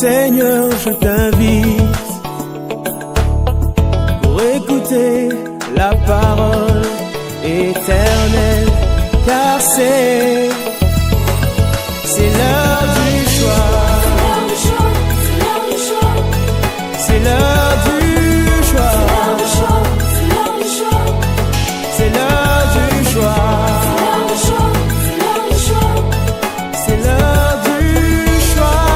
Seigneur, je t'invite pour écouter la parole éternelle, car c'est l'heure du choix. C'est l'heure du choix. C'est l'heure du choix. C'est l'heure du choix.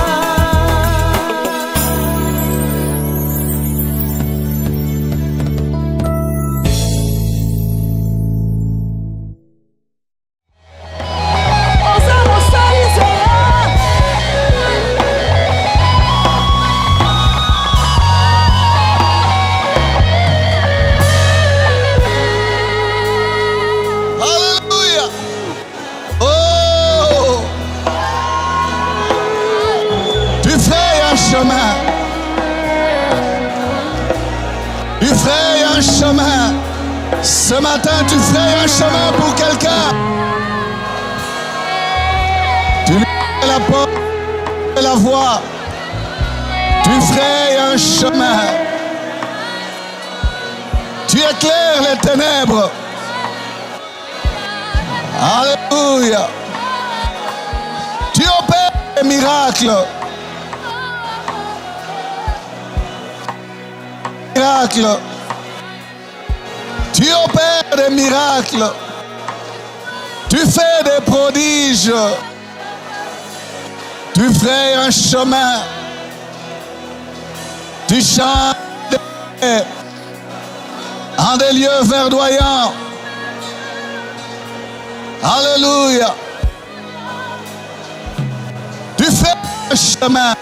Alléluia. Oh, tu frayes un chemin. Tu frayes un chemin. Ce matin, tu frayes un chemin pour quelqu'un. Tu lui ouvres la porte et la voie. Tu frayes un chemin. Tu éclaires les ténèbres. Alléluia. Tu opères des miracles. Miracles. Tu opères des miracles. Tu fais des prodiges. Tu frayes un chemin. Tu changes en des lieux verdoyants. Alléluia. Tu fais un chemin.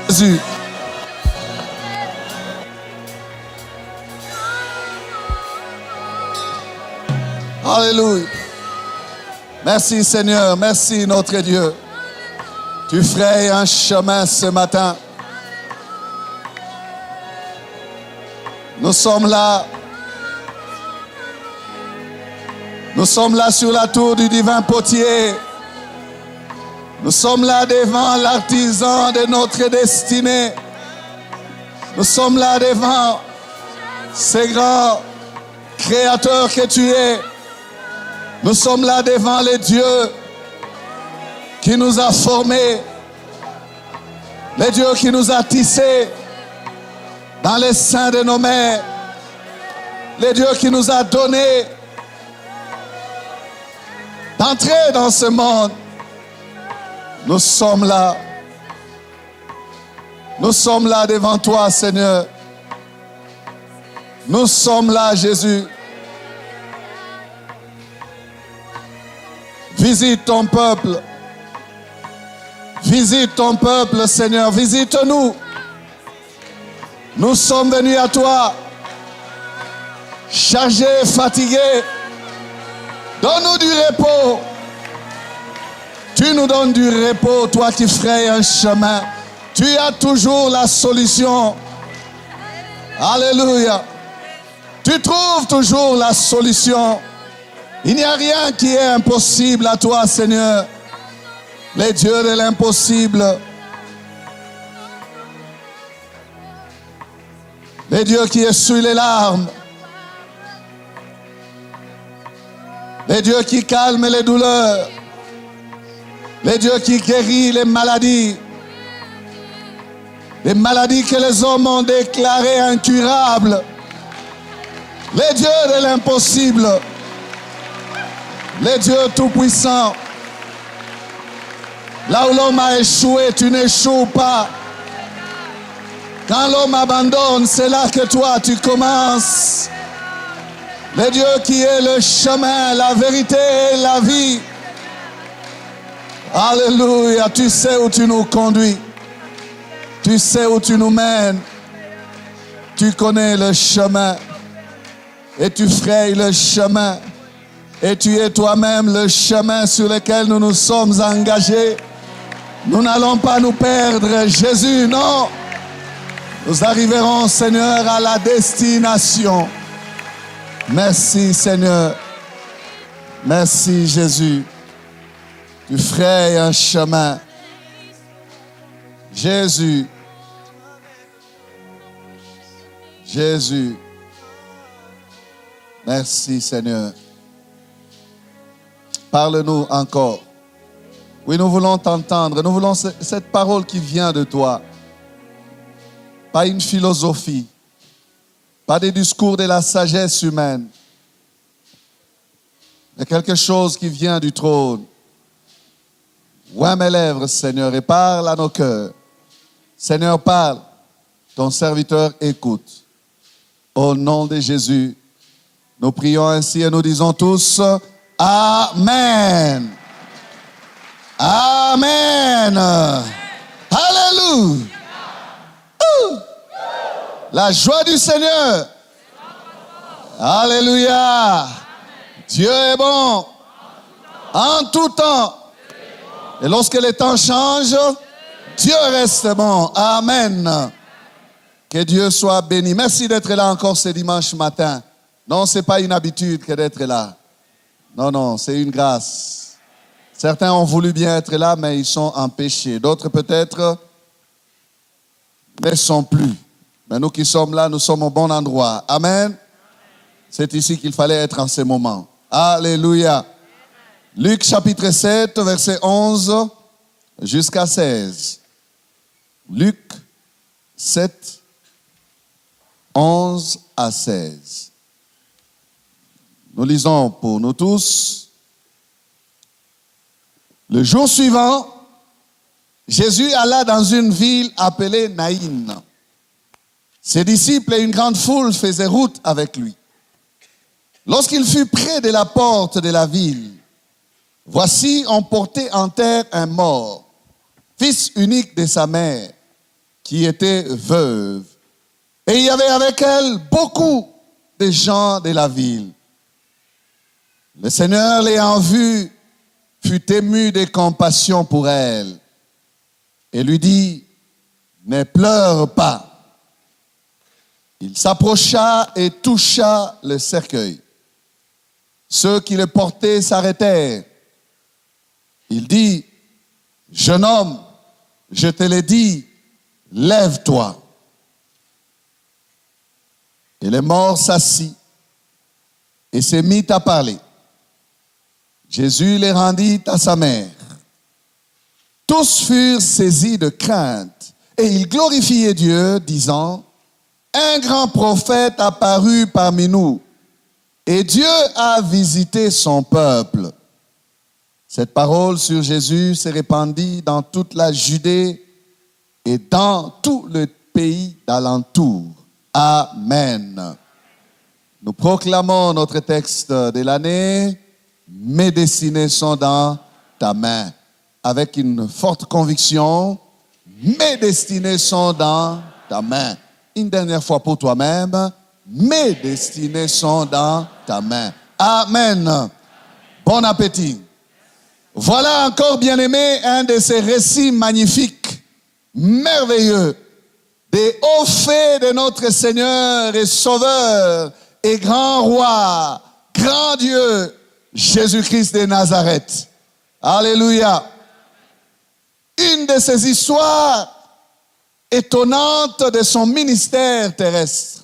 Jésus. Alléluia. Merci Seigneur, merci notre Dieu. Tu frayes un chemin ce matin. Nous sommes là. Nous sommes là sur la tour du divin potier. Nous sommes là devant l'artisan de notre destinée. Nous sommes là devant ces grands créateurs que tu es. Nous sommes là devant les dieux qui nous a formés, les dieux qui nous a tissés dans les seins de nos mères, les dieux qui nous a donné d'entrer dans ce monde. Nous sommes là. Nous sommes là devant toi, Seigneur. Nous sommes là, Jésus. Visite ton peuple. Visite ton peuple, Seigneur. Visite-nous. Nous sommes venus à toi, chargés, fatigués. Donne-nous du repos. Tu nous donnes du repos, toi qui frayes un chemin. Tu as toujours la solution. Alléluia. Tu trouves toujours la solution. Il n'y a rien qui est impossible à toi, Seigneur. Les dieux de l'impossible. Les dieux qui essuient les larmes. Les dieux qui calment les douleurs. Les dieux qui guérissent les maladies. Les maladies que les hommes ont déclarées incurables. Les dieux de l'impossible. Les dieux tout-puissants. Là où l'homme a échoué, tu n'échoues pas. Quand l'homme abandonne, c'est là que toi, tu commences. Le Dieu qui est le chemin, la vérité et la vie. Alléluia, tu sais où tu nous conduis. Tu sais où tu nous mènes. Tu connais le chemin. Et tu frayes le chemin. Et tu es toi-même le chemin sur lequel nous nous sommes engagés. Nous n'allons pas nous perdre, Jésus, non. Nous arriverons, Seigneur, à la destination. Merci, Seigneur. Merci Jésus. Tu frayes un chemin. Jésus. Jésus. Merci Seigneur. Parle-nous encore. Oui, nous voulons t'entendre. Nous voulons cette parole qui vient de toi. Pas une philosophie. Pas des discours de la sagesse humaine. Mais quelque chose qui vient du trône. Ouvre mes lèvres, Seigneur, et parle à nos cœurs. Seigneur, parle. Ton serviteur écoute. Au nom de Jésus, nous prions ainsi et nous disons tous Amen. Amen. Alléluia. La joie du Seigneur. Alléluia. Dieu est bon. En tout temps. Et lorsque les temps changent, Dieu reste bon. Amen. Que Dieu soit béni. Merci d'être là encore ce dimanche matin. Non, ce n'est pas une habitude que d'être là. Non, non, c'est une grâce. Certains ont voulu bien être là, mais ils sont empêchés. D'autres peut-être ne sont plus. Mais nous qui sommes là, nous sommes au bon endroit. Amen. C'est ici qu'il fallait être en ce moment. Alléluia. Luc chapitre 7, verset 11 jusqu'à 16. Luc 7, 11 à 16. Nous lisons pour nous tous. Le jour suivant, Jésus alla dans une ville appelée Naïn. Ses disciples et une grande foule faisaient route avec lui. Lorsqu'il fut près de la porte de la ville, voici, on portait en terre un mort, fils unique de sa mère, qui était veuve. Et il y avait avec elle beaucoup de gens de la ville. Le Seigneur, l'ayant vue, fut ému de compassion pour elle et lui dit, ne pleure pas. Il s'approcha et toucha le cercueil. Ceux qui le portaient s'arrêtèrent. Il dit, jeune homme, je te l'ai dit, lève-toi. Et le mort s'assit et se mit à parler. Jésus les rendit à sa mère. Tous furent saisis de crainte et ils glorifiaient Dieu, disant, un grand prophète apparut parmi nous et Dieu a visité son peuple. Cette parole sur Jésus s'est répandue dans toute la Judée et dans tout le pays d'alentour. Amen. Nous proclamons notre texte de l'année. Mes destinées sont dans ta main. Avec une forte conviction, mes destinées sont dans ta main. Une dernière fois pour toi-même, mes destinées sont dans ta main. Amen. Bon appétit. Voilà encore, bien-aimé, un de ces récits magnifiques, merveilleux, des hauts faits de notre Seigneur et Sauveur et grand Roi, grand Dieu, Jésus-Christ de Nazareth. Alléluia. Une de ces histoires étonnantes de son ministère terrestre.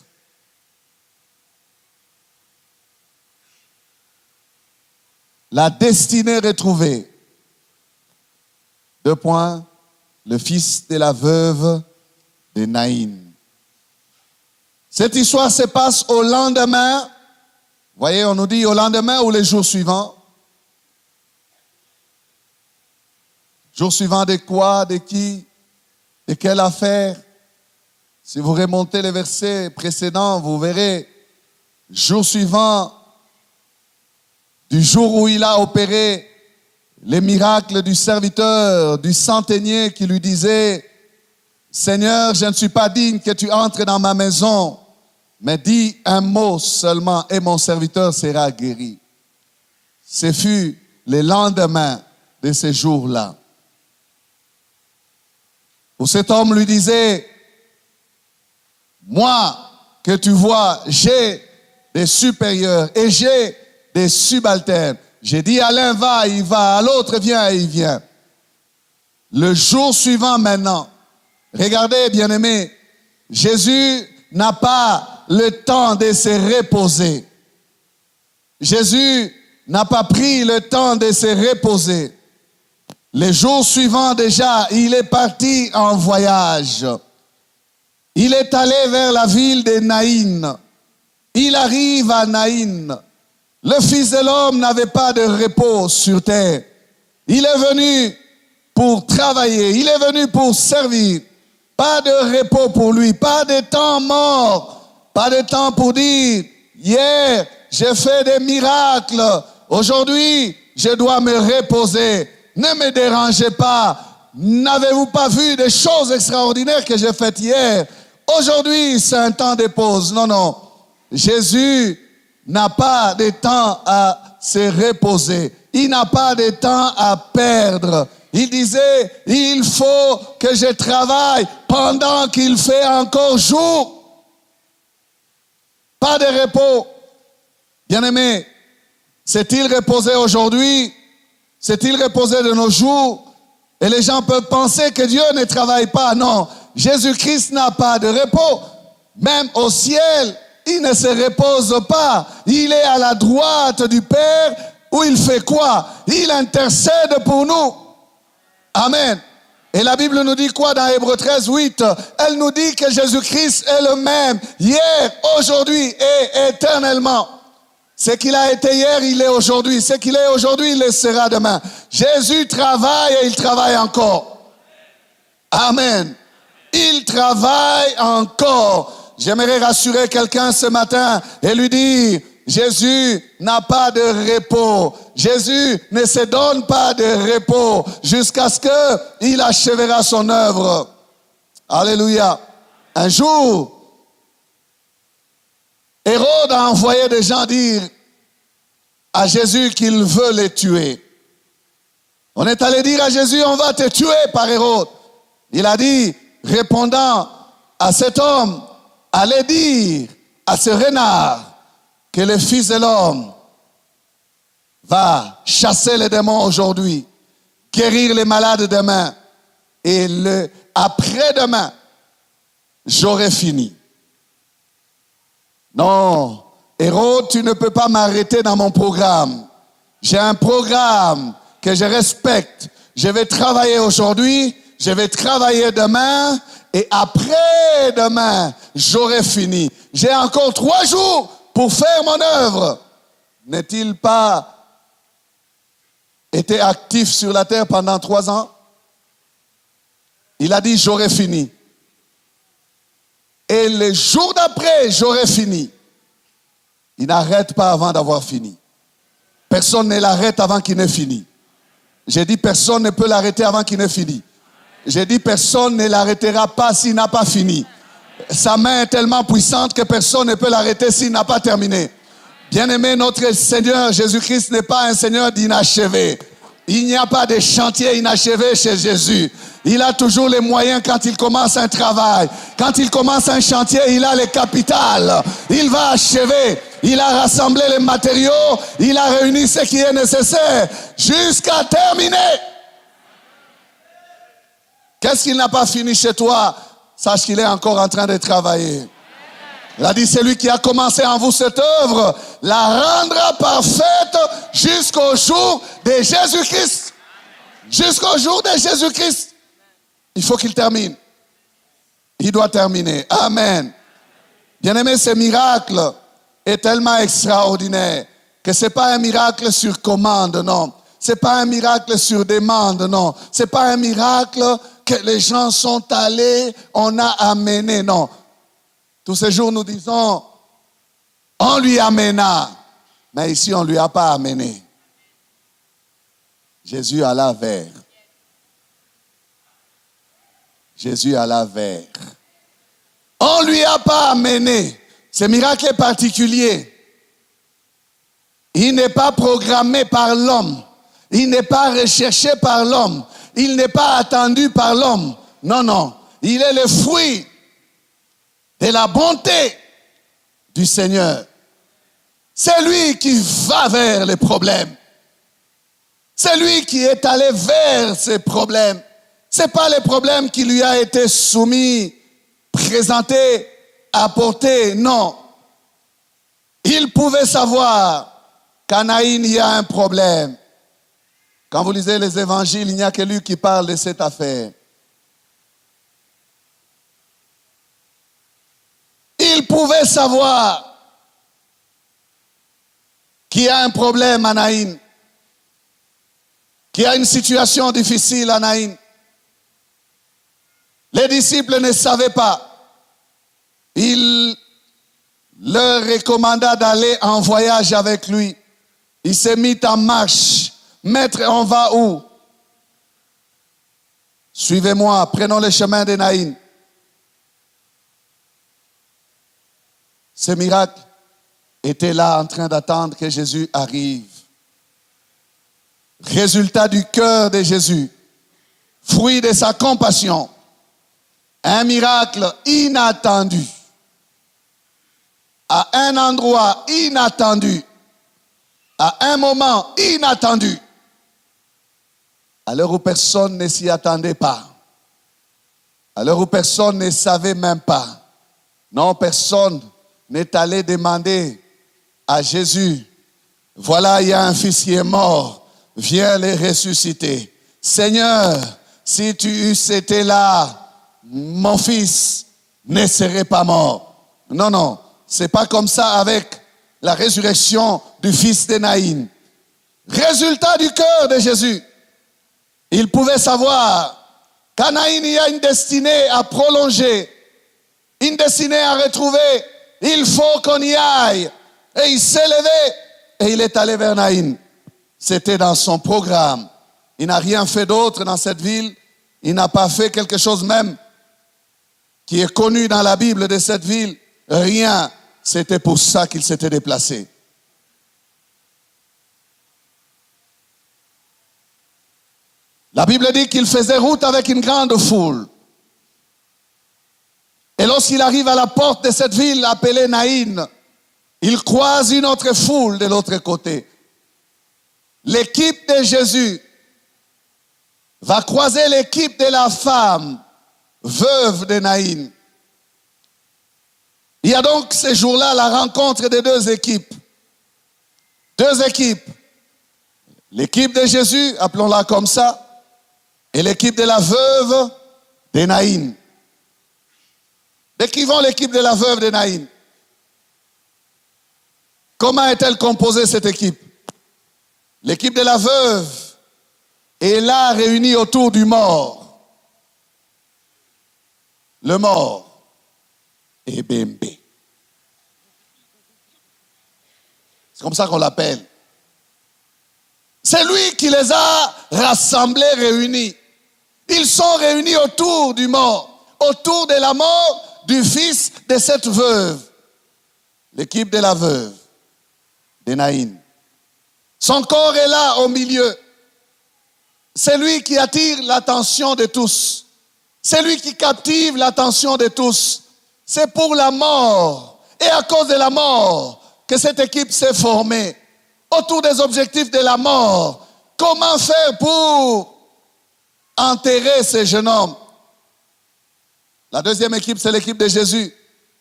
La destinée retrouvée. 2 points. Le fils de la veuve de Naïn. Cette histoire se passe au lendemain. Voyez, on nous dit au lendemain ou les jours suivants. Jour suivant de quoi, de qui, de quelle affaire. Si vous remontez les versets précédents, vous verrez, jour suivant, du jour où il a opéré les miracles du serviteur, du centenier qui lui disait, Seigneur, je ne suis pas digne que tu entres dans ma maison, mais dis un mot seulement et mon serviteur sera guéri. Ce fut le lendemain de ce jour-là. Où cet homme lui disait, moi que tu vois, j'ai des supérieurs et j'ai des subalternes. J'ai dit à l'un va, il va, à l'autre viens, il vient. Le jour suivant maintenant, regardez bien-aimés, Jésus n'a pas le temps de se reposer. Jésus n'a pas pris le temps de se reposer. Les jours suivants déjà, il est parti en voyage. Il est allé vers la ville de Naïn. Il arrive à Naïn. Le Fils de l'homme n'avait pas de repos sur terre. Il est venu pour travailler. Il est venu pour servir. Pas de repos pour lui. Pas de temps mort. Pas de temps pour dire, hier, j'ai fait des miracles. Aujourd'hui, je dois me reposer. Ne me dérangez pas. N'avez-vous pas vu des choses extraordinaires que j'ai faites hier? Aujourd'hui, c'est un temps de pause. Non, non. Jésus n'a pas de temps à se reposer. Il n'a pas de temps à perdre. Il disait, il faut que je travaille pendant qu'il fait encore jour. Pas de repos. Bien-aimé, s'est-il reposé aujourd'hui? S'est-il reposé de nos jours? Et les gens peuvent penser que Dieu ne travaille pas. Non, Jésus-Christ n'a pas de repos. Même au ciel, il ne se repose pas. Il est à la droite du Père où il fait quoi? Il intercède pour nous. Amen. Et la Bible nous dit quoi dans Hébreux 13, 8? Elle nous dit que Jésus-Christ est le même hier, aujourd'hui et éternellement. Ce qu'il a été hier, il est aujourd'hui. Ce qu'il est aujourd'hui, il le sera demain. Jésus travaille et il travaille encore. Amen. Il travaille encore. J'aimerais rassurer quelqu'un ce matin et lui dire, Jésus n'a pas de repos. Jésus ne se donne pas de repos jusqu'à ce qu'il achèvera son œuvre. Alléluia. Un jour, Hérode a envoyé des gens dire à Jésus qu'il veut les tuer. On est allé dire à Jésus, on va te tuer par Hérode. Il a dit, répondant à cet homme, allez dire à ce renard que le Fils de l'homme va chasser les démons aujourd'hui, guérir les malades demain, et après-demain, j'aurai fini. Non, Hérode, tu ne peux pas m'arrêter dans mon programme. J'ai un programme que je respecte. Je vais travailler aujourd'hui, je vais travailler demain, et après-demain, j'aurai fini. J'ai encore 3 jours pour faire mon œuvre. N'est-il pas été actif sur la terre pendant 3 ans? Il a dit, j'aurai fini. Et le jour d'après, j'aurai fini. Il n'arrête pas avant d'avoir fini. Personne ne l'arrête avant qu'il n'ait fini. J'ai dit, personne ne peut l'arrêter avant qu'il n'ait fini. J'ai dit, personne ne l'arrêtera pas s'il n'a pas fini. Sa main est tellement puissante que personne ne peut l'arrêter s'il n'a pas terminé. Bien-aimé, notre Seigneur Jésus-Christ n'est pas un Seigneur d'inachevé. Il n'y a pas de chantier inachevé chez Jésus. Il a toujours les moyens quand il commence un travail. Quand il commence un chantier, il a le capital. Il va achever. Il a rassemblé les matériaux. Il a réuni ce qui est nécessaire jusqu'à terminer. Qu'est-ce qu'il n'a pas fini chez toi? Sache qu'il est encore en train de travailler. Il a dit, celui qui a commencé en vous cette œuvre, la rendra parfaite jusqu'au jour de Jésus-Christ. Jusqu'au jour de Jésus-Christ. Il faut qu'il termine. Il doit terminer. Amen. Bien-aimé, ce miracle est tellement extraordinaire que ce n'est pas un miracle sur commande, non. Ce n'est pas un miracle sur demande, non. Ce n'est pas un miracle que les gens sont allés, on a amené, non. Tous ces jours, nous disons, on lui amena. Mais ici, on ne lui a pas amené. Jésus alla vers. Jésus alla vers. On ne lui a pas amené. Ce miracle est particulier. Il n'est pas programmé par l'homme. Il n'est pas recherché par l'homme. Il n'est pas attendu par l'homme. Non, non. Il est le fruit de la bonté du Seigneur. C'est lui qui va vers les problèmes. C'est lui qui est allé vers ses problèmes. Ce n'est pas les problèmes qui lui a été soumis, présentés, apportés, non. Il pouvait savoir qu'à Naïn, il y a un problème. Quand vous lisez les évangiles, il n'y a que lui qui parle de cette affaire. Il pouvait savoir qu'il y a un problème à Naïn, qu'il y a une situation difficile à Naïn. Les disciples ne savaient pas. Il leur recommanda d'aller en voyage avec lui. Il s'est mis en marche. Maître, on va où? Suivez-moi, prenons le chemin de Naïn. Ce miracle était là en train d'attendre que Jésus arrive. Résultat du cœur de Jésus, fruit de sa compassion, un miracle inattendu, à un endroit inattendu, à un moment inattendu, à l'heure où personne ne s'y attendait pas, à l'heure où personne ne savait même pas. Non, personne n'est allé demander à Jésus, voilà, il y a un fils qui est mort, viens le ressusciter. Seigneur, si tu eusses été là, mon fils ne serait pas mort. Non, non, c'est pas comme ça avec la résurrection du fils de Naïn. Résultat du cœur de Jésus. Il pouvait savoir qu'à Naïn, il y a une destinée à prolonger, une destinée à retrouver. Il faut qu'on y aille. Et il s'est levé et il est allé vers Naïn. C'était dans son programme. Il n'a rien fait d'autre dans cette ville. Il n'a pas fait quelque chose même qui est connu dans la Bible de cette ville. Rien. C'était pour ça qu'il s'était déplacé. La Bible dit qu'il faisait route avec une grande foule. Et lorsqu'il arrive à la porte de cette ville appelée Naïn, il croise une autre foule de l'autre côté. L'équipe de Jésus va croiser l'équipe de la femme veuve de Naïn. Il y a donc ce jour-là la rencontre des deux équipes. Deux équipes. L'équipe de Jésus, appelons-la comme ça, et l'équipe de la veuve de Naïn. Décrivons l'équipe de la veuve de Naïn. Comment est-elle composée, cette équipe? L'équipe de la veuve est là réunie autour du mort. Le mort est Bémbé. C'est comme ça qu'on l'appelle. C'est lui qui les a rassemblés, réunis. Ils sont réunis autour du mort, autour de la mort du fils de cette veuve. L'équipe de la veuve de Naïn. Son corps est là au milieu. C'est lui qui attire l'attention de tous. C'est lui qui captive l'attention de tous. C'est pour la mort et à cause de la mort que cette équipe s'est formée. Autour des objectifs de la mort. Comment faire pour enterrer ce jeune homme? La deuxième équipe, c'est l'équipe de Jésus.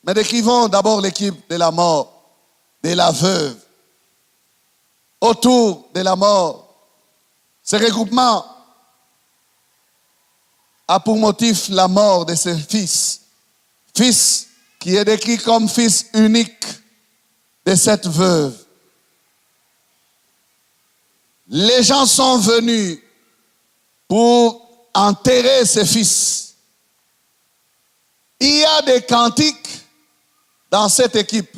Mais décrivons d'abord l'équipe de la mort, de la veuve. Autour de la mort. Ce regroupement a pour motif la mort de ce fils. Fils qui est décrit comme fils unique de cette veuve. Les gens sont venus pour enterrer ce fils. Il y a des cantiques dans cette équipe.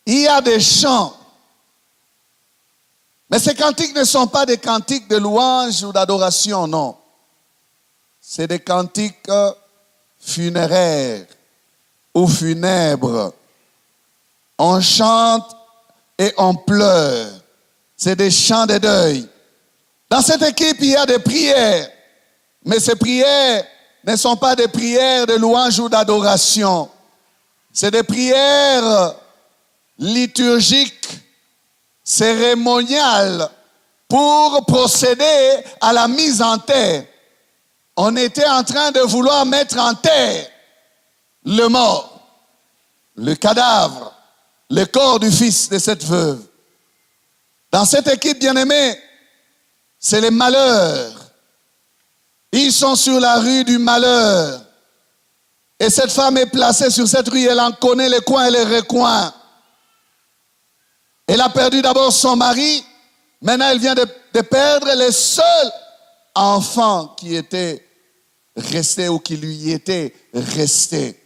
Il y a des chants. Mais ces cantiques ne sont pas des cantiques de louange ou d'adoration, non. C'est des cantiques funéraires ou funèbres. On chante et on pleure. C'est des chants de deuil. Dans cette équipe, il y a des prières. Mais ces prières ne sont pas des prières de louange ou d'adoration. C'est des prières liturgiques, cérémoniales, pour procéder à la mise en terre. On était en train de vouloir mettre en terre le mort, le cadavre, le corps du fils de cette veuve. Dans cette équipe, bien-aimée, c'est les malheurs. Ils sont sur la rue du malheur. Et cette femme est placée sur cette rue, elle en connaît les coins et les recoins. Elle a perdu d'abord son mari, maintenant elle vient de perdre les seuls enfants qui étaient restés ou qui lui étaient restés.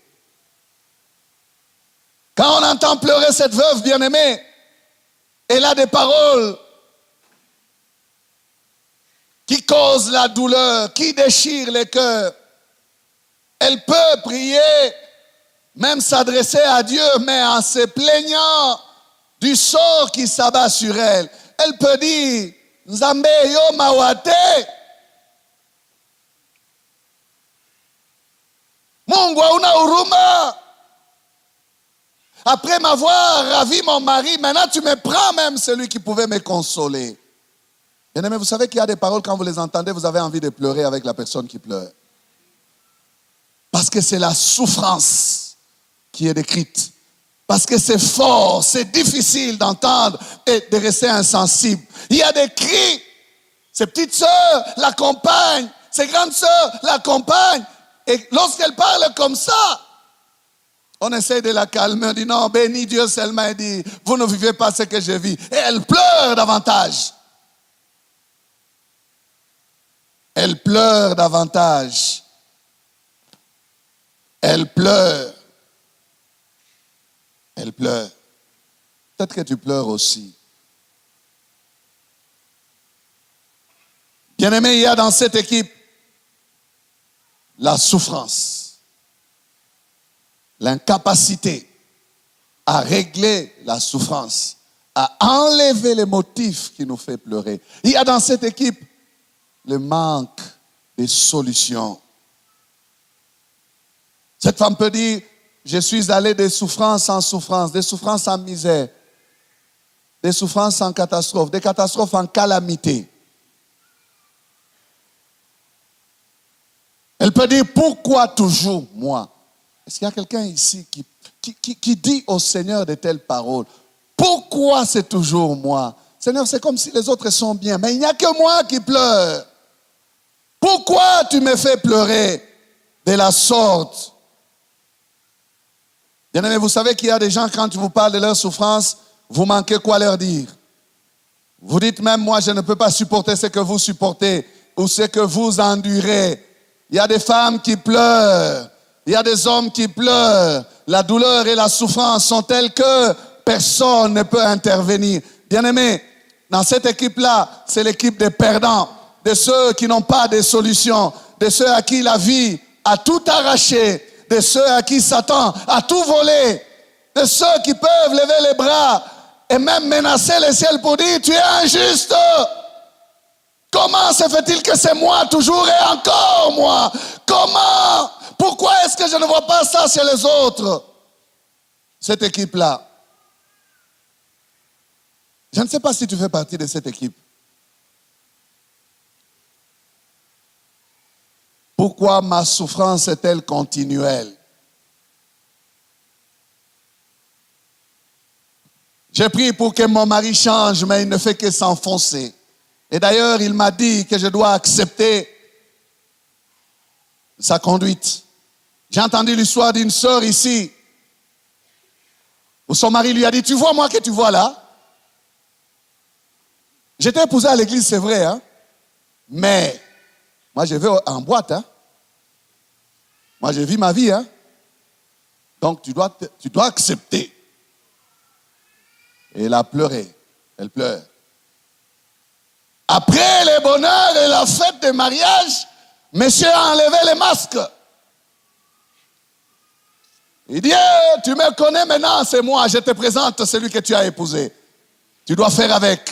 Quand on entend pleurer cette veuve bien-aimée, elle a des paroles qui causent la douleur, qui déchirent les cœurs. Elle peut prier, même s'adresser à Dieu, mais en se plaignant du sort qui s'abat sur elle. Elle peut dire, Nzambe yo mawate, Mungu hauna huruma. Après m'avoir ravi mon mari, maintenant tu me prends même celui qui pouvait me consoler. Bien-aimés, vous savez qu'il y a des paroles, quand vous les entendez, vous avez envie de pleurer avec la personne qui pleure. Parce que c'est la souffrance qui est décrite. Parce que c'est fort, c'est difficile d'entendre et de rester insensible. Il y a des cris. Ses petites sœurs l'accompagnent, ses grandes sœurs l'accompagnent. Et lorsqu'elle parle comme ça, on essaie de la calmer. On dit non, béni Dieu seulement. Elle dit, vous ne vivez pas ce que je vis. Et elle pleure davantage. Elle pleure davantage. Elle pleure. Elle pleure. Peut-être que tu pleures aussi. Bien-aimé, il y a dans cette équipe la souffrance, l'incapacité à régler la souffrance, à enlever les motifs qui nous font pleurer. Il y a dans cette équipe le manque de solutions. Cette femme peut dire, je suis allé de souffrance en souffrance, de souffrance en misère, de souffrance en catastrophe, de catastrophe en calamité. Elle peut dire, pourquoi toujours moi? Est-ce qu'il y a quelqu'un ici qui dit au Seigneur de telles paroles? Pourquoi c'est toujours moi? Seigneur, c'est comme si les autres sont bien, mais il n'y a que moi qui pleure. Pourquoi tu me fais pleurer de la sorte? Bien-aimés, vous savez qu'il y a des gens, quand tu vous parles de leur souffrance, vous manquez quoi leur dire? Vous dites même, moi, je ne peux pas supporter ce que vous supportez ou ce que vous endurez. Il y a des femmes qui pleurent. Il y a des hommes qui pleurent. La douleur et la souffrance sont telles que personne ne peut intervenir. Bien-aimés, dans cette équipe-là, c'est l'équipe des perdants, de ceux qui n'ont pas de solution, de ceux à qui la vie a tout arraché, de ceux à qui Satan a tout volé, de ceux qui peuvent lever les bras et même menacer le ciel pour dire, tu es injuste. Comment se fait-il que c'est moi toujours et encore moi? Comment? Pourquoi est-ce que je ne vois pas ça chez les autres? Cette équipe-là. Je ne sais pas si tu fais partie de cette équipe. Pourquoi ma souffrance est-elle continuelle? J'ai prié pour que mon mari change, mais il ne fait que s'enfoncer. Et d'ailleurs, il m'a dit que je dois accepter sa conduite. J'ai entendu l'histoire d'une sœur ici, où son mari lui a dit, tu vois moi que tu vois là? J'étais épousé à l'église, c'est vrai, hein? Mais moi je vais en boîte, hein? Moi je vis ma vie, hein? Donc tu dois accepter. Et elle a pleuré, elle pleure. Après le bonheur et la fête de mariage, monsieur a enlevé les masques. Il dit, tu me connais maintenant, c'est moi, je te présente celui que tu as épousé. Tu dois faire avec.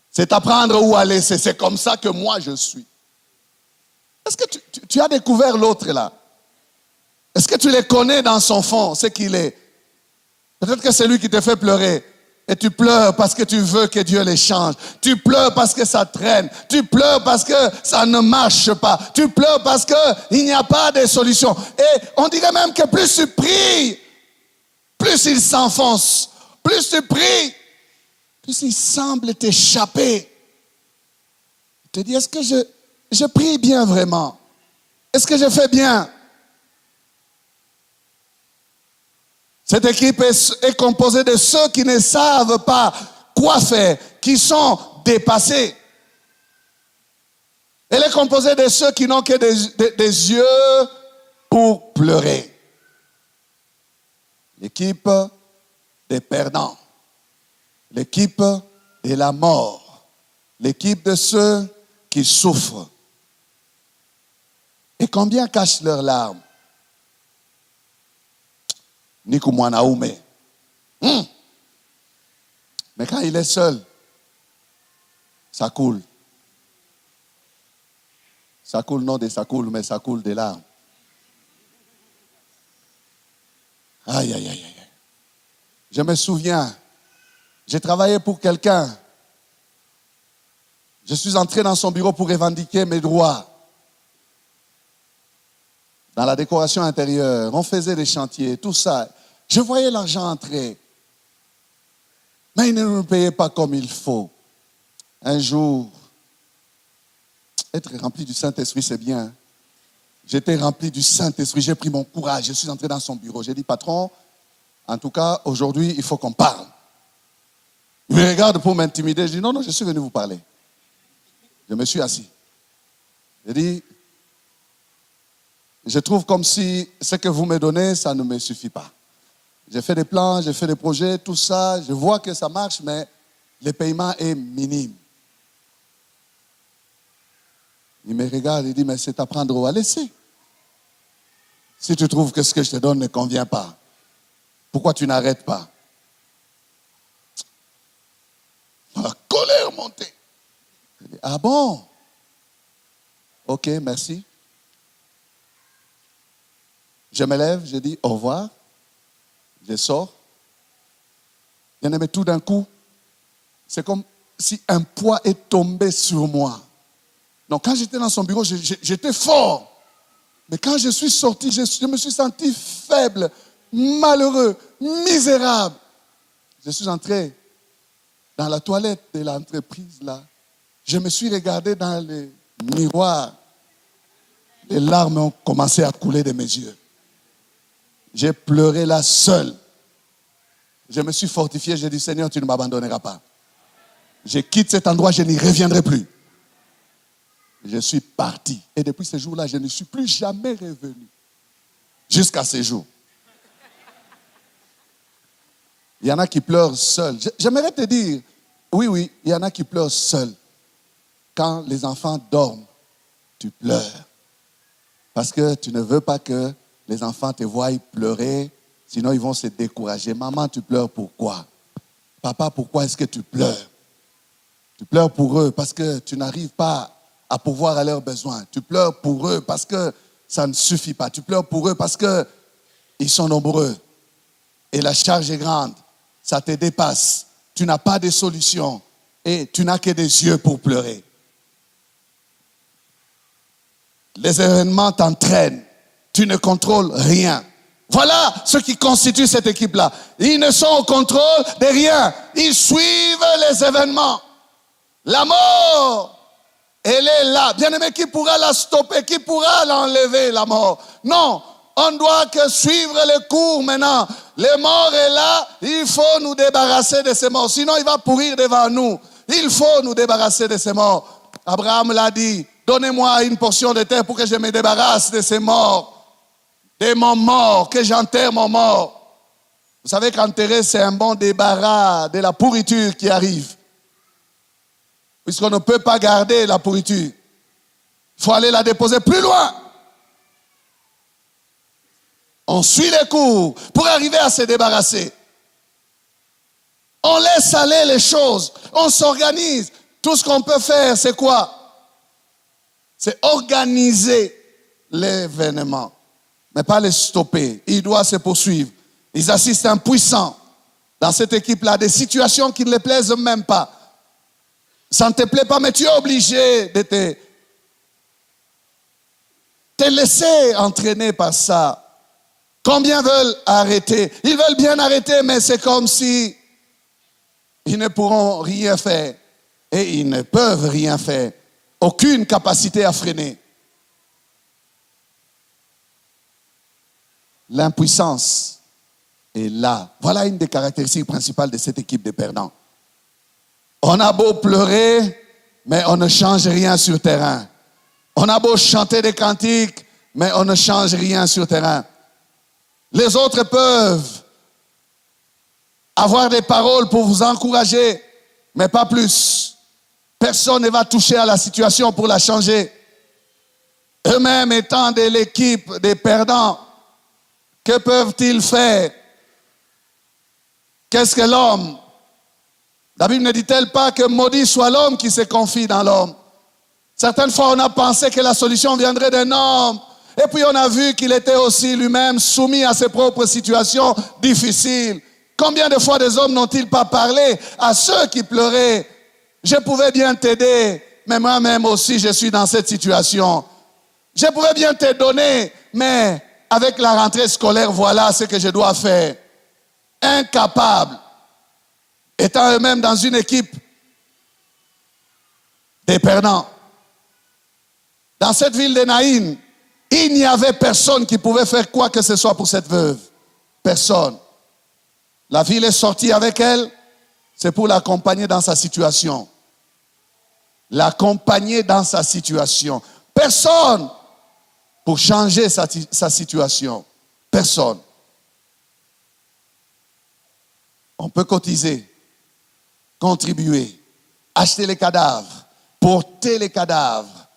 C'est apprendre où aller, c'est comme ça que moi je suis. Est-ce que tu as découvert l'autre là? Est-ce que tu le connais dans son fond, ce qu'il est? Peut-être que c'est lui qui te fait pleurer. Et tu pleures parce que tu veux que Dieu les change. Tu pleures parce que ça traîne. Tu pleures parce que ça ne marche pas. Tu pleures parce qu'il n'y a pas de solution. Et on dirait même que plus tu pries, plus il s'enfonce. Plus tu pries, plus il semble t'échapper. Tu te dis, est-ce que je prie bien vraiment? Est-ce que je fais bien? Cette équipe est composée de ceux qui ne savent pas quoi faire, qui sont dépassés. Elle est composée de ceux qui n'ont que des yeux pour pleurer. L'équipe des perdants. L'équipe de la mort. L'équipe de ceux qui souffrent. Et combien cachent leurs larmes? Nico Mwanaume. Mais quand il est seul, ça coule. Ça coule, non de ça coule, mais ça coule des larmes. Aïe, aïe, aïe, aïe. Je me souviens, j'ai travaillé pour quelqu'un. Je suis entré dans son bureau pour revendiquer mes droits. Dans la décoration intérieure, on faisait des chantiers, tout ça. Je voyais l'argent entrer. Mais il ne nous payait pas comme il faut. Un jour, être rempli du Saint-Esprit, c'est bien. J'étais rempli du Saint-Esprit, j'ai pris mon courage, je suis entré dans son bureau. J'ai dit, patron, en tout cas, aujourd'hui, il faut qu'on parle. Il me regarde pour m'intimider. Je dis, non, non, je suis venu vous parler. Je me suis assis. J'ai dit, je trouve comme si ce que vous me donnez, ça ne me suffit pas. J'ai fait des plans, j'ai fait des projets, tout ça. Je vois que ça marche, mais le paiement est minime. Il me regarde et dit, mais c'est à prendre ou à laisser. Si tu trouves que ce que je te donne ne convient pas, pourquoi tu n'arrêtes pas? La colère montée. Je dis, ah bon? Ok, merci. Je me lève, je dis au revoir. Je sors. Bien aimé, tout d'un coup, c'est comme si un poids est tombé sur moi. Donc quand j'étais dans son bureau, j'étais fort. Mais quand je suis sorti, je me suis senti faible, malheureux, misérable. Je suis entré dans la toilette de l'entreprise là. Je me suis regardé dans le miroir. Les larmes ont commencé à couler de mes yeux. J'ai pleuré là seul. Je me suis fortifié, j'ai dit, Seigneur, tu ne m'abandonneras pas. Je quitte cet endroit, je n'y reviendrai plus. Je suis parti. Et depuis ce jour-là, je ne suis plus jamais revenu. Jusqu'à ce jour. Il y en a qui pleurent seuls. J'aimerais te dire, oui, il y en a qui pleurent seuls. Quand les enfants dorment, tu pleures. Parce que tu ne veux pas que les enfants te voient pleurer, sinon ils vont se décourager. Maman, tu pleures pourquoi? Papa, pourquoi est-ce que tu pleures? Tu pleures pour eux parce que tu n'arrives pas à pourvoir à leurs besoins. Tu pleures pour eux parce que ça ne suffit pas. Tu pleures pour eux parce qu'ils sont nombreux. Et la charge est grande. Ça te dépasse. Tu n'as pas de solution. Et tu n'as que des yeux pour pleurer. Les événements t'entraînent. Tu ne contrôles rien. Voilà ce qui constitue cette équipe-là. Ils ne sont au contrôle de rien. Ils suivent les événements. La mort, elle est là. Bien-aimé, qui pourra la stopper? Qui pourra l'enlever, la mort? Non, on doit que suivre le cours maintenant. Le mort est là, il faut nous débarrasser de ces morts. Sinon, il va pourrir devant nous. Il faut nous débarrasser de ces morts. Abraham l'a dit, donnez-moi une portion de terre pour que je me débarrasse de ces morts. De mon mort, que j'enterre mon mort. Vous savez qu'enterrer, c'est un bon débarras de la pourriture qui arrive. Puisqu'on ne peut pas garder la pourriture. Il faut aller la déposer plus loin. On suit les cours pour arriver à se débarrasser. On laisse aller les choses. On s'organise. Tout ce qu'on peut faire, c'est quoi? C'est organiser l'événement. Mais pas les stopper. Il doit se poursuivre. Ils assistent impuissants. dans cette équipe-là, des situations qui ne les plaisent même pas. Ça ne te plaît pas, mais tu es obligé de te laisser entraîner par ça. Combien veulent arrêter? Ils veulent bien arrêter, mais c'est comme si ils ne pourront rien faire. Et ils ne peuvent rien faire. Aucune capacité à freiner. L'impuissance est là. Voilà une des caractéristiques principales de cette équipe de perdants. On a beau pleurer, mais on ne change rien sur le terrain. On a beau chanter des cantiques, mais on ne change rien sur le terrain. Les autres peuvent avoir des paroles pour vous encourager, mais pas plus. Personne ne va toucher à la situation pour la changer. Eux-mêmes étant de l'équipe des perdants, que peuvent-ils faire? Qu'est-ce que l'homme? La Bible ne dit-elle pas que maudit soit l'homme qui se confie dans l'homme? Certaines fois, on a pensé que la solution viendrait d'un homme. Et puis, on a vu qu'il était aussi lui-même soumis à ses propres situations difficiles. Combien de fois des hommes n'ont-ils pas parlé à ceux qui pleuraient? Je pouvais bien t'aider, mais moi-même aussi, je suis dans cette situation. Je pouvais bien te donner, mais avec la rentrée scolaire, voilà ce que je dois faire. Incapables, étant eux-mêmes dans une équipe des perdants. Dans cette ville de Naïm, il n'y avait personne qui pouvait faire quoi que ce soit pour cette veuve. Personne. La ville est sortie avec elle, c'est pour l'accompagner dans sa situation. L'accompagner dans sa situation. Personne pour changer sa situation. Personne. On peut cotiser, contribuer, acheter les cadavres, porter les cadavres,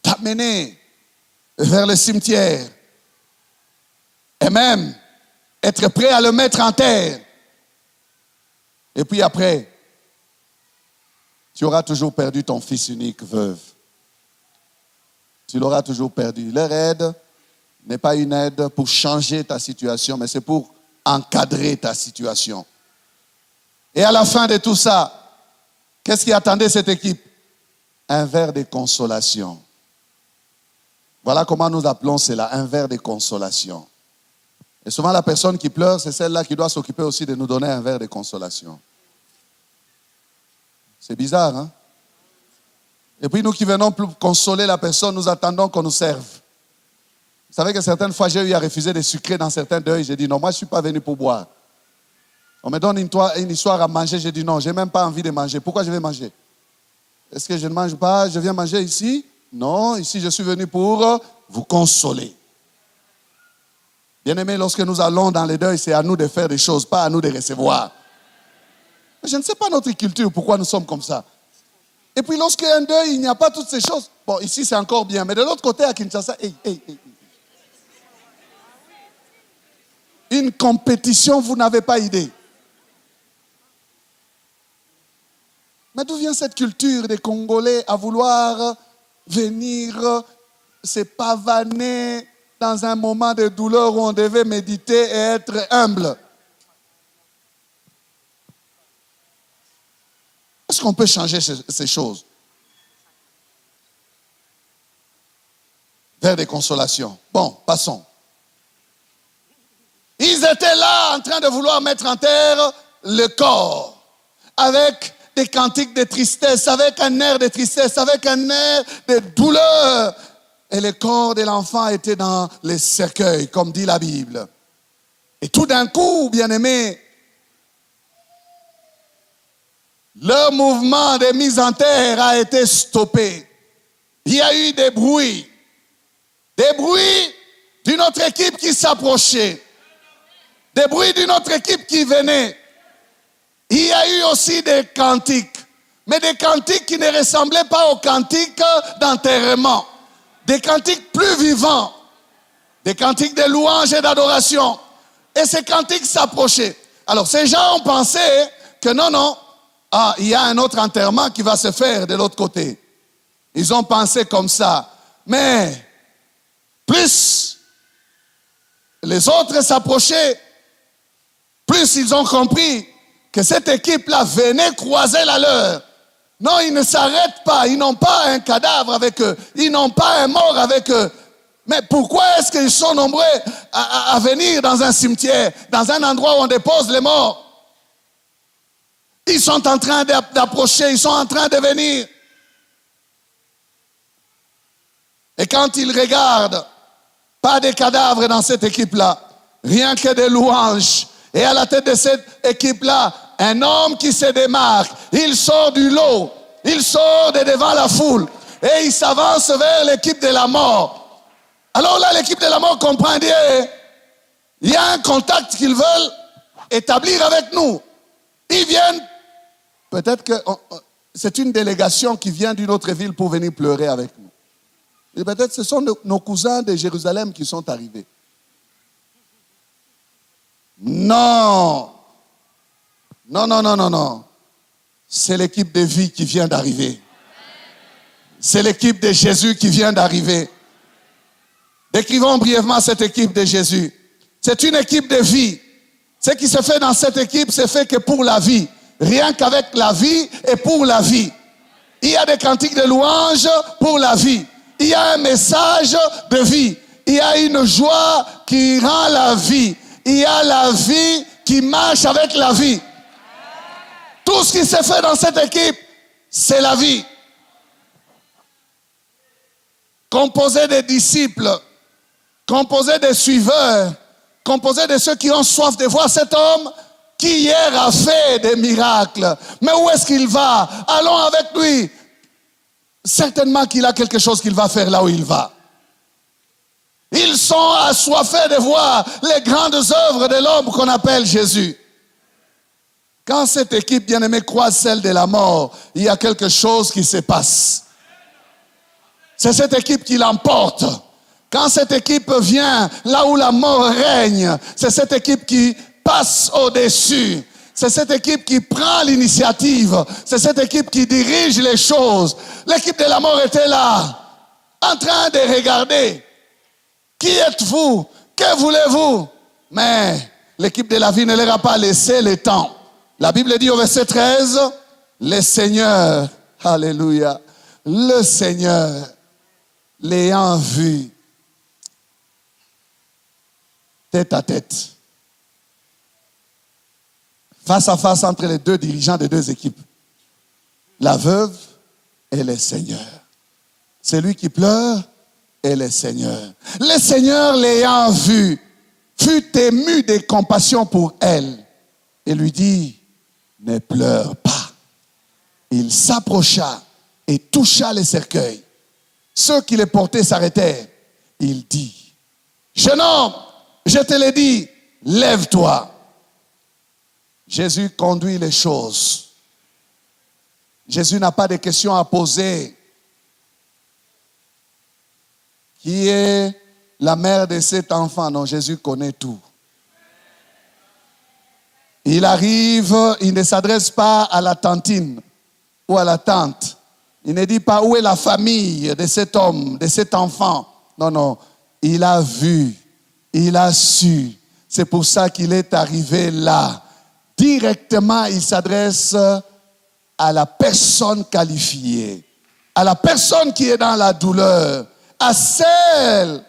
t'amener vers le cimetière et même être prêt à le mettre en terre. Et puis après, tu auras toujours perdu ton fils unique, veuve. Tu l'auras toujours perdu. Leur aide n'est pas une aide pour changer ta situation, mais c'est pour encadrer ta situation. Et à la fin de tout ça, qu'est-ce qui attendait cette équipe? Un verre de consolation. Voilà comment nous appelons cela, un verre de consolation. Et souvent la personne qui pleure, c'est celle-là qui doit s'occuper aussi de nous donner un verre de consolation. C'est bizarre, hein? Et puis nous qui venons pour consoler la personne, nous attendons qu'on nous serve. Vous savez que certaines fois, j'ai eu à refuser des sucrés dans certains deuils. J'ai dit non, moi je ne suis pas venu pour boire. On me donne une histoire à manger, j'ai dit non, je n'ai même pas envie de manger. Pourquoi je vais manger? Est-ce que je ne mange pas? Je viens manger ici? Non, ici je suis venu pour vous consoler. Bien-aimés, lorsque nous allons dans les deuils, c'est à nous de faire des choses, pas à nous de recevoir. Je ne sais pas notre culture, pourquoi nous sommes comme ça. Et puis lorsqu'il y a un deuil, il n'y a pas toutes ces choses. Bon, ici c'est encore bien, mais de l'autre côté à Kinshasa, une compétition, vous n'avez pas idée. Mais d'où vient cette culture des Congolais à vouloir venir se pavaner dans un moment de douleur où on devait méditer et être humble? Est-ce qu'on peut changer ces choses? Vers des consolations. Bon, passons. Ils étaient là en train de vouloir mettre en terre le corps avec des cantiques de tristesse, avec un air de tristesse, avec un air de douleur. Et le corps de l'enfant était dans les cercueils, comme dit la Bible. Et tout d'un coup, bien-aimés, leur mouvement de mise en terre a été stoppé. Il y a eu des bruits d'une autre équipe qui s'approchait, des bruits d'une autre équipe qui venait. Il y a eu aussi des cantiques, mais des cantiques qui ne ressemblaient pas aux cantiques d'enterrement, des cantiques plus vivants, des cantiques de louange et d'adoration. Et ces cantiques s'approchaient. Alors ces gens ont pensé que non, il y a un autre enterrement qui va se faire de l'autre côté. Ils ont pensé comme ça. Mais plus les autres s'approchaient, plus ils ont compris que cette équipe-là venait croiser la leur. Non, ils ne s'arrêtent pas. Ils n'ont pas un cadavre avec eux. Ils n'ont pas un mort avec eux. Mais pourquoi est-ce qu'ils sont nombreux à venir dans un cimetière, dans un endroit où on dépose les morts? Ils sont en train d'approcher, ils sont en train de venir. Et quand ils regardent, pas de cadavres dans cette équipe-là, rien que des louanges. Et à la tête de cette équipe-là, un homme qui se démarque, il sort du lot, il sort de devant la foule et il s'avance vers l'équipe de la mort. Alors là, l'équipe de la mort comprend, dit, il y a un contact qu'ils veulent établir avec nous. Ils viennent, peut-être que c'est une délégation qui vient d'une autre ville pour venir pleurer avec nous. Et peut-être ce sont nos cousins de Jérusalem qui sont arrivés. Non. Non, non, non, non, non. C'est l'équipe de vie qui vient d'arriver. C'est l'équipe de Jésus qui vient d'arriver. Décrivons brièvement cette équipe de Jésus. C'est une équipe de vie. Ce qui se fait dans cette équipe, c'est fait que pour la vie. Rien qu'avec la vie et pour la vie. Il y a des cantiques de louange pour la vie. Il y a un message de vie. Il y a une joie qui rend la vie. Il y a la vie qui marche avec la vie. Tout ce qui se fait dans cette équipe, c'est la vie. Composé des disciples, composé des suiveurs, composé de ceux qui ont soif de voir cet homme qui hier a fait des miracles. Mais où est-ce qu'il va? Allons avec lui. Certainement qu'il a quelque chose qu'il va faire là où il va. Ils sont assoiffés de voir les grandes œuvres de l'homme qu'on appelle Jésus. Quand cette équipe bien-aimée croise celle de la mort, il y a quelque chose qui se passe. C'est cette équipe qui l'emporte. Quand cette équipe vient là où la mort règne, c'est cette équipe qui passe au-dessus. C'est cette équipe qui prend l'initiative. C'est cette équipe qui dirige les choses. L'équipe de la mort était là, en train de regarder. Qui êtes-vous? Que voulez-vous? Mais l'équipe de la vie ne leur a pas laissé le temps. La Bible dit au verset 13, le Seigneur, alléluia, le Seigneur, l'ayant vu, tête à tête, face à face entre les deux dirigeants des deux équipes, la veuve et le Seigneur. C'est lui qui pleure et le Seigneur. Le Seigneur l'ayant vu, fut ému de compassion pour elle et lui dit, ne pleure pas. Il s'approcha et toucha les cercueils. Ceux qui les portaient s'arrêtèrent. Il dit, jeune homme, je te l'ai dit, lève-toi. Jésus conduit les choses. Jésus n'a pas de questions à poser. Qui est la mère de cet enfant? Non, Jésus connaît tout. Il arrive, il ne s'adresse pas à la tantine ou à la tante. Il ne dit pas où est la famille de cet homme, de cet enfant. Non, non, il a vu, il a su. C'est pour ça qu'il est arrivé là. Directement, il s'adresse à la personne qualifiée, à la personne qui est dans la douleur, à celle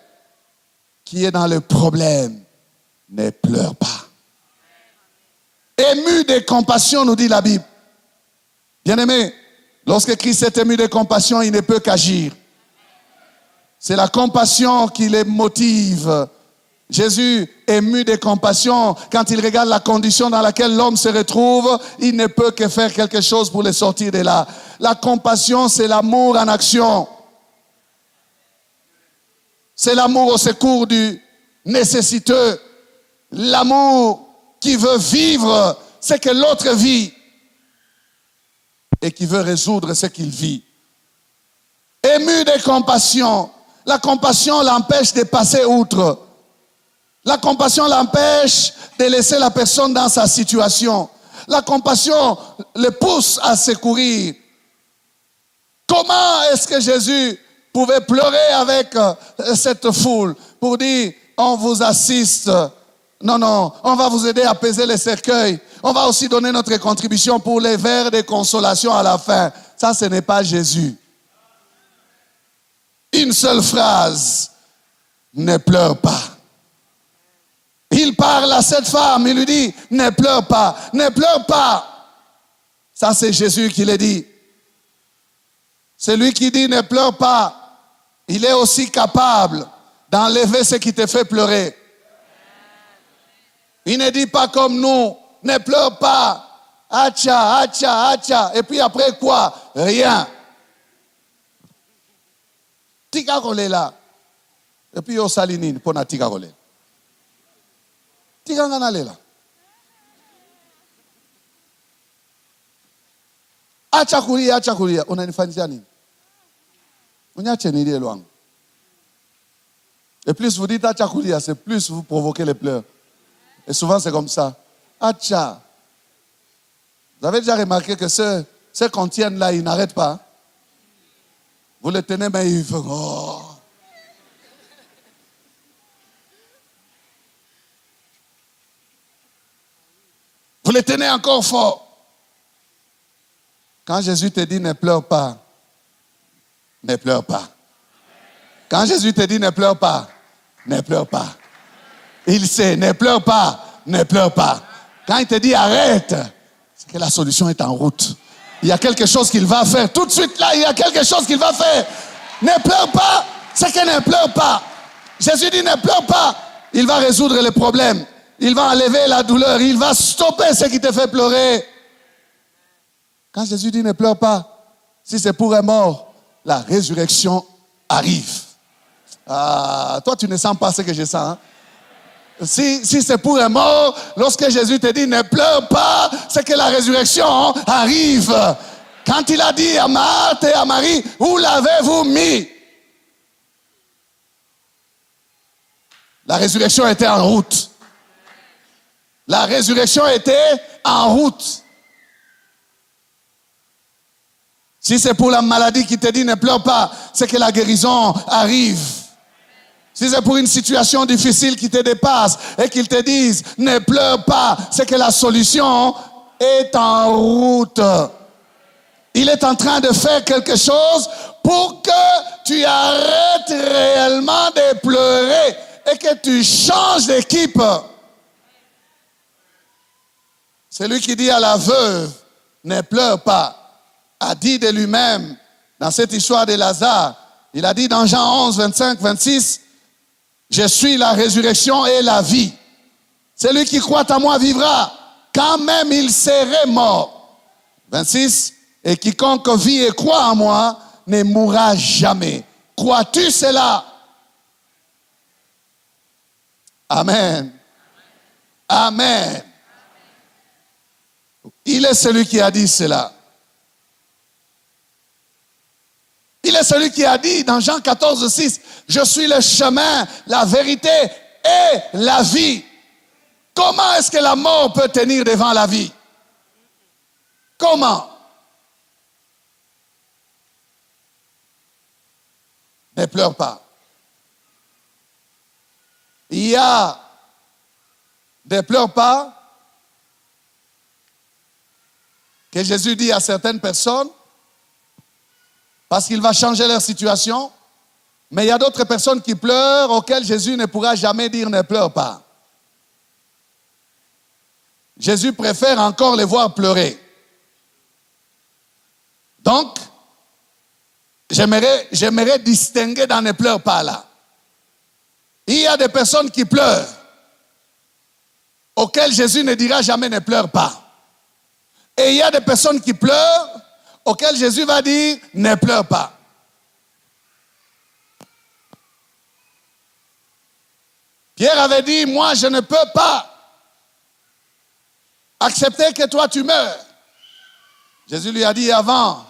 qui est dans le problème. Ne pleure pas. Ému de compassion, nous dit la Bible. Bien-aimé, lorsque Christ est ému de compassion, il ne peut qu'agir. C'est la compassion qui les motive. Jésus, ému de compassion, quand il regarde la condition dans laquelle l'homme se retrouve, il ne peut que faire quelque chose pour les sortir de là. La compassion, c'est l'amour en action. C'est l'amour au secours du nécessiteux. L'amour qui veut vivre ce que l'autre vit et qui veut résoudre ce qu'il vit. Ému de compassion. La compassion l'empêche de passer outre. La compassion l'empêche de laisser la personne dans sa situation. La compassion le pousse à secourir. Comment est-ce que Jésus pouvait pleurer avec cette foule pour dire, on vous assiste? Non, non, on va vous aider à apaiser les cercueils. On va aussi donner notre contribution pour les vers de consolation à la fin. Ça, ce n'est pas Jésus. Une seule phrase. Ne pleure pas. Il parle à cette femme, il lui dit, ne pleure pas, ne pleure pas. Ça, c'est Jésus qui le dit. Celui qui dit ne pleure pas, il est aussi capable d'enlever ce qui te fait pleurer. Il ne dit pas comme nous, ne pleure pas, acha, acha, acha, et puis après quoi? Rien. Tika rolé là. Et puis au salinine pour na tika rolé. Tika ngana là. Acha kulia, unanifanyia nini? Unyache nilie loin. Et plus vous dites acha kulia, c'est plus vous provoquez les pleurs. Et souvent c'est comme ça. Acha. Vous avez déjà remarqué que ceux qu'on tienne là, ils n'arrêtent pas. Vous les tenez, mais ils font oh. Vous les tenez encore fort. Quand Jésus te dit ne pleure pas, ne pleure pas. Quand Jésus te dit ne pleure pas, ne pleure pas. Il sait, ne pleure pas, ne pleure pas. Quand il te dit arrête, c'est que la solution est en route. Il y a quelque chose qu'il va faire. Tout de suite là, il y a quelque chose qu'il va faire. Ne pleure pas, c'est que ne pleure pas. Jésus dit ne pleure pas. Il va résoudre les problèmes. Il va enlever la douleur. Il va stopper ce qui te fait pleurer. Quand Jésus dit ne pleure pas, si c'est pour un mort, la résurrection arrive. Ah, toi, tu ne sens pas ce que je sens. Hein? Si c'est pour un mort, lorsque Jésus te dit ne pleure pas, c'est que la résurrection arrive. Quand il a dit à Marthe et à Marie, où l'avez-vous mis? La résurrection était en route. La résurrection était en route. Si c'est pour la maladie qui te dit ne pleure pas, c'est que la guérison arrive. Si c'est pour une situation difficile qui te dépasse et qu'ils te disent ne pleure pas, c'est que la solution est en route. Il est en train de faire quelque chose pour que tu arrêtes réellement de pleurer et que tu changes d'équipe. Celui qui dit à la veuve ne pleure pas a dit de lui-même dans cette histoire de Lazare, il a dit dans Jean 11, 25, 26, je suis la résurrection et la vie. Celui qui croit en moi vivra, quand même il serait mort. 26, et quiconque vit et croit en moi ne mourra jamais. Crois-tu cela? Amen. Amen. Il est celui qui a dit cela. Il est celui qui a dit dans Jean 14, 6, je suis le chemin, la vérité et la vie. Comment est-ce que la mort peut tenir devant la vie? Comment? Ne pleure pas. Il y a ne pleure pas que Jésus dit à certaines personnes parce qu'il va changer leur situation. Mais il y a d'autres personnes qui pleurent auxquelles Jésus ne pourra jamais dire ne pleure pas. Jésus préfère encore les voir pleurer. Donc, j'aimerais distinguer dans ne pleure pas là. Il y a des personnes qui pleurent auxquelles Jésus ne dira jamais ne pleure pas. Et il y a des personnes qui pleurent auxquelles Jésus va dire ne pleure pas. Pierre avait dit, moi je ne peux pas accepter que toi tu meurs. Jésus lui a dit, avant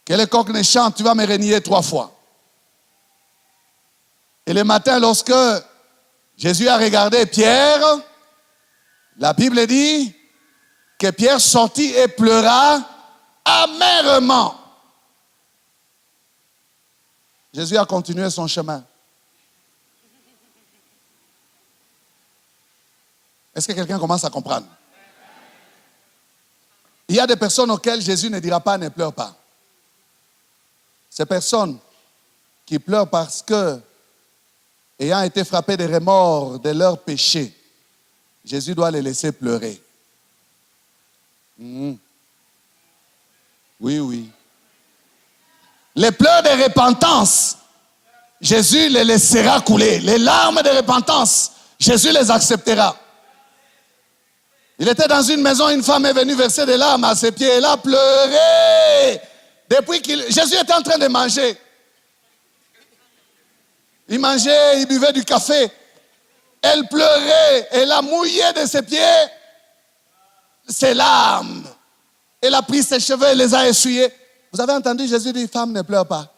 que les coqs ne chantent, tu vas me renier 3 fois. Et le matin, lorsque Jésus a regardé Pierre, la Bible dit que Pierre sortit et pleura amèrement. Jésus a continué son chemin. Est-ce que quelqu'un commence à comprendre? Il y a des personnes auxquelles Jésus ne dira pas ne pleure pas. Ces personnes qui pleurent parce que, ayant été frappées des remords de leurs péchés, Jésus doit les laisser pleurer. Oui, oui. Les pleurs de repentance, Jésus les laissera couler. Les larmes de repentance, Jésus les acceptera. Il était dans une maison, une femme est venue verser des larmes à ses pieds. Elle a pleuré. Depuis Jésus était en train de manger. Il mangeait, il buvait du café. Elle pleurait. Elle a mouillé de ses pieds ses larmes. Elle a pris ses cheveux et les a essuyés. Vous avez entendu Jésus dire, femme, ne pleure pas.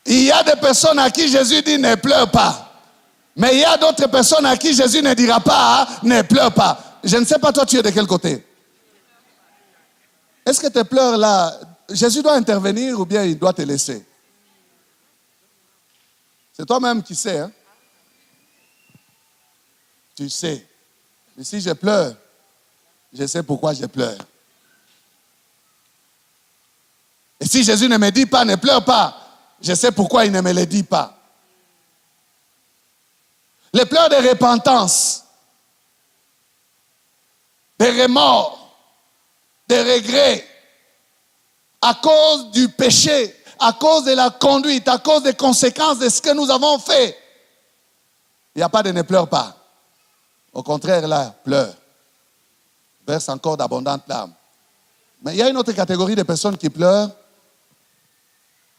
Il y a des personnes à qui Jésus dit ne pleure pas. Mais il y a d'autres personnes à qui Jésus ne dira pas ne pleure pas. Je ne sais pas toi tu es de quel côté. Est-ce que tes pleurs là, Jésus doit intervenir ou bien il doit te laisser? C'est toi-même qui sais. Hein? Tu sais. Mais si je pleure, je sais pourquoi je pleure. Et si Jésus ne me dit pas ne pleure pas, je sais pourquoi il ne me le dit pas. Les pleurs de repentance, des remords, des regrets, à cause du péché, à cause de la conduite, à cause des conséquences de ce que nous avons fait. Il n'y a pas de ne pleure pas. Au contraire, là, pleure. Verse encore d'abondantes larmes. Mais il y a une autre catégorie de personnes qui pleurent.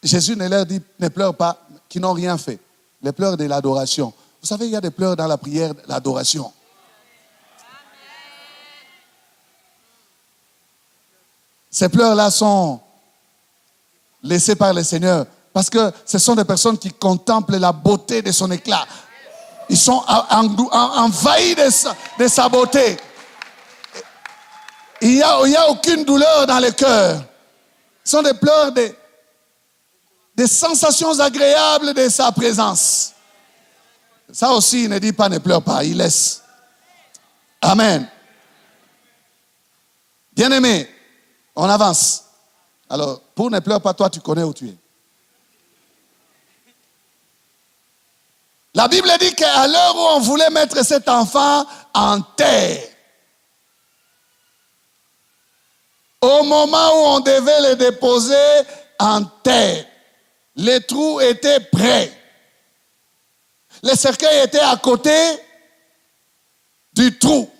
Jésus ne leur dit, ne pleure pas, qui n'ont rien fait. Les pleurs de l'adoration. Vous savez, il y a des pleurs dans la prière, l'adoration. Ces pleurs-là sont laissés par le Seigneur parce que ce sont des personnes qui contemplent la beauté de son éclat. Ils sont envahis de sa beauté. Il n'y a aucune douleur dans le cœur. Ce sont des pleurs des sensations agréables de sa présence. Ça aussi, il ne dit pas ne pleure pas, il laisse. Amen. Bien-aimé, on avance. Alors, pour ne pleure pas, toi, tu connais où tu es. La Bible dit qu'à l'heure où on voulait mettre cet enfant en terre, au moment où on devait le déposer en terre, les trous étaient prêts. Le cercueil était à côté du trou.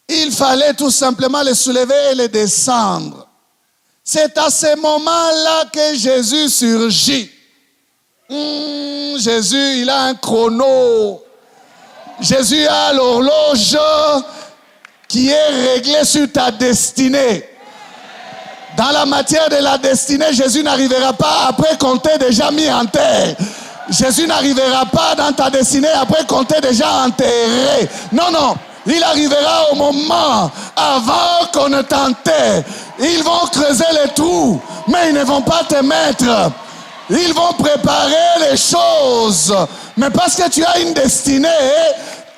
Il fallait tout simplement le soulever et le descendre. C'est à ce moment-là que Jésus surgit. Jésus, il a un chrono. Jésus a l'horloge qui est réglée sur ta destinée. Dans la matière de la destinée, Jésus n'arrivera pas après qu'on t'ait déjà mis en terre. Jésus n'arrivera pas dans ta destinée après qu'on t'ait déjà enterré. Non, non. Il arrivera au moment avant qu'on ne t'enterre. Ils vont creuser les trous, mais ils ne vont pas te mettre. Ils vont préparer les choses. Mais parce que tu as une destinée,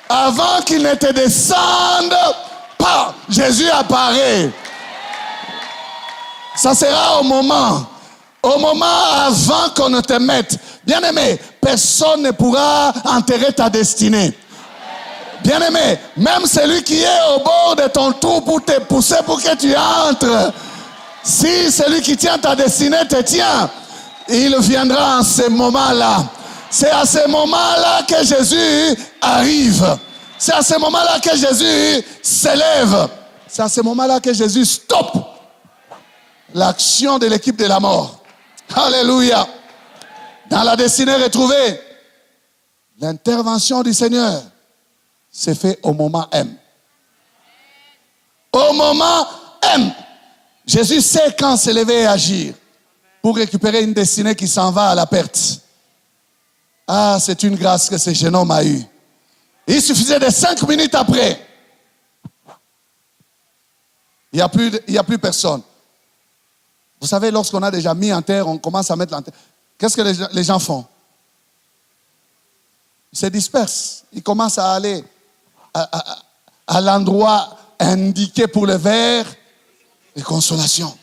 avant qu'ils ne te descendent pas, Jésus apparaît. Ça sera au moment avant qu'on ne te mette. Bien-aimé, personne ne pourra enterrer ta destinée. Bien-aimé, même celui qui est au bord de ton trou pour te pousser pour que tu entres, si celui qui tient ta destinée te tient, il viendra en ce moment-là. C'est à ce moment-là que Jésus arrive. C'est à ce moment-là que Jésus s'élève. C'est à ce moment-là que Jésus stoppe l'action de l'équipe de la mort. Alléluia. Dans la destinée retrouvée, l'intervention du Seigneur s'est faite au moment M. Au moment M. Jésus sait quand s'élever et agir pour récupérer une destinée qui s'en va à la perte. Ah, c'est une grâce que ce jeune homme a eue. Il suffisait de 5 minutes après. Il n'y a plus personne. Vous savez, lorsqu'on a déjà mis en terre, on commence à mettre en terre. qu'est-ce que les gens font? Ils se dispersent. Ils commencent à aller à l'endroit indiqué pour le vers de consolation.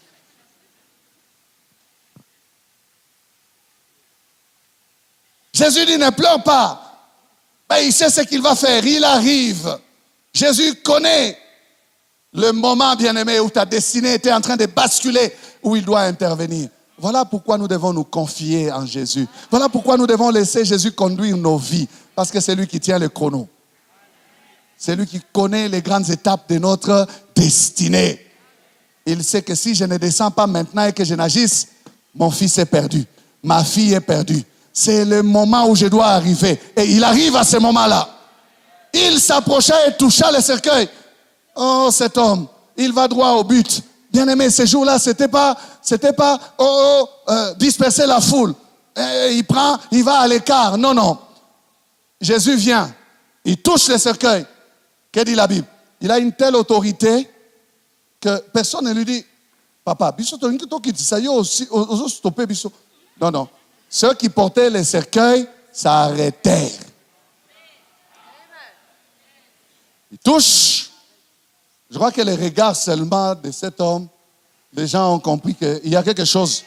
Jésus dit, ne pleure pas. Mais il sait ce qu'il va faire. Il arrive. Jésus connaît le moment, bien-aimé, où ta destinée était en train de basculer, où il doit intervenir. Voilà pourquoi nous devons nous confier en Jésus. Voilà pourquoi nous devons laisser Jésus conduire nos vies. Parce que c'est lui qui tient le chrono. C'est lui qui connaît les grandes étapes de notre destinée. Il sait que si je ne descends pas maintenant et que je n'agisse, mon fils est perdu. Ma fille est perdue. C'est le moment où je dois arriver. Et il arrive à ce moment-là. Il s'approcha et toucha le cercueil. Oh, cet homme, il va droit au but. Bien-aimé, ce jour-là, c'était pas disperser la foule. Et il va à l'écart. Non, non. Jésus vient. Il touche le cercueil. Que dit la Bible? Il a une telle autorité que personne ne lui dit, papa, non, non. Ceux qui portaient les cercueils s'arrêtèrent. Il touche. Je crois que les regards seulement de cet homme, les gens ont compris qu'il y a quelque chose.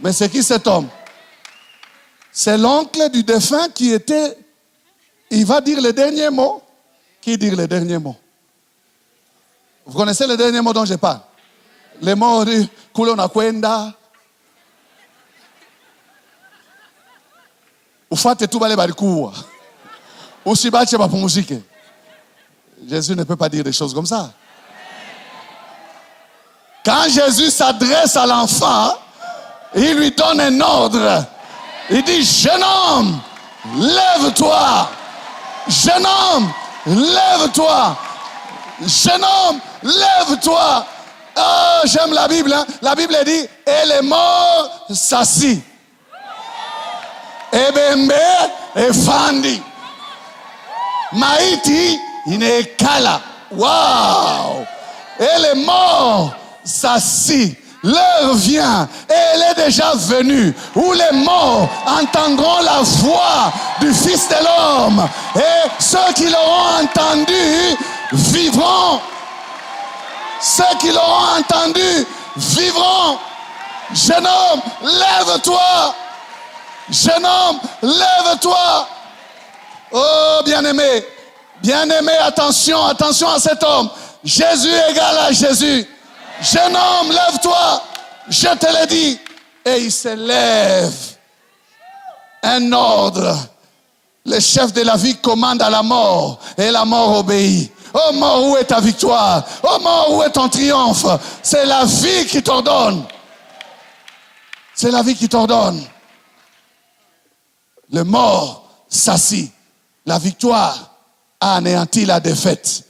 Mais c'est qui cet homme? C'est l'oncle du défunt qui était... Il va dire le dernier mot. Qui dit le dernier mot? Vous connaissez le dernier mot dont je parle? Les mots de Kulo Nakwenda. Ufate tu bale barikuwa. Usibache bapumuzike. Jésus ne peut pas dire des choses comme ça. Quand Jésus s'adresse à l'enfant, il lui donne un ordre. Il dit, jeune homme, lève-toi. Jeune homme, lève-toi. Jeune homme, lève-toi. Oh, j'aime la Bible. Hein? La Bible dit, et les morts s'assit. Ebembe et Fandi. Maïti, inekala. Waouh! Et les morts s'assit. L'heure vient et elle est déjà venue où les morts entendront la voix du Fils de l'homme et ceux qui l'auront entendu vivront. Ceux qui l'auront entendu vivront. Jeune homme, lève-toi. Jeune homme, lève-toi. Oh, bien-aimé, bien-aimé, attention, attention à cet homme. Jésus égale à Jésus. Jeune homme, lève-toi. Je te l'ai dit. Et il se lève. Un ordre. Le chef de la vie commande à la mort. Et la mort obéit. Oh mort, où est ta victoire? Oh mort, où est ton triomphe? C'est la vie qui t'ordonne. C'est la vie qui t'ordonne. Le mort s'assit. La victoire a anéanti la défaite.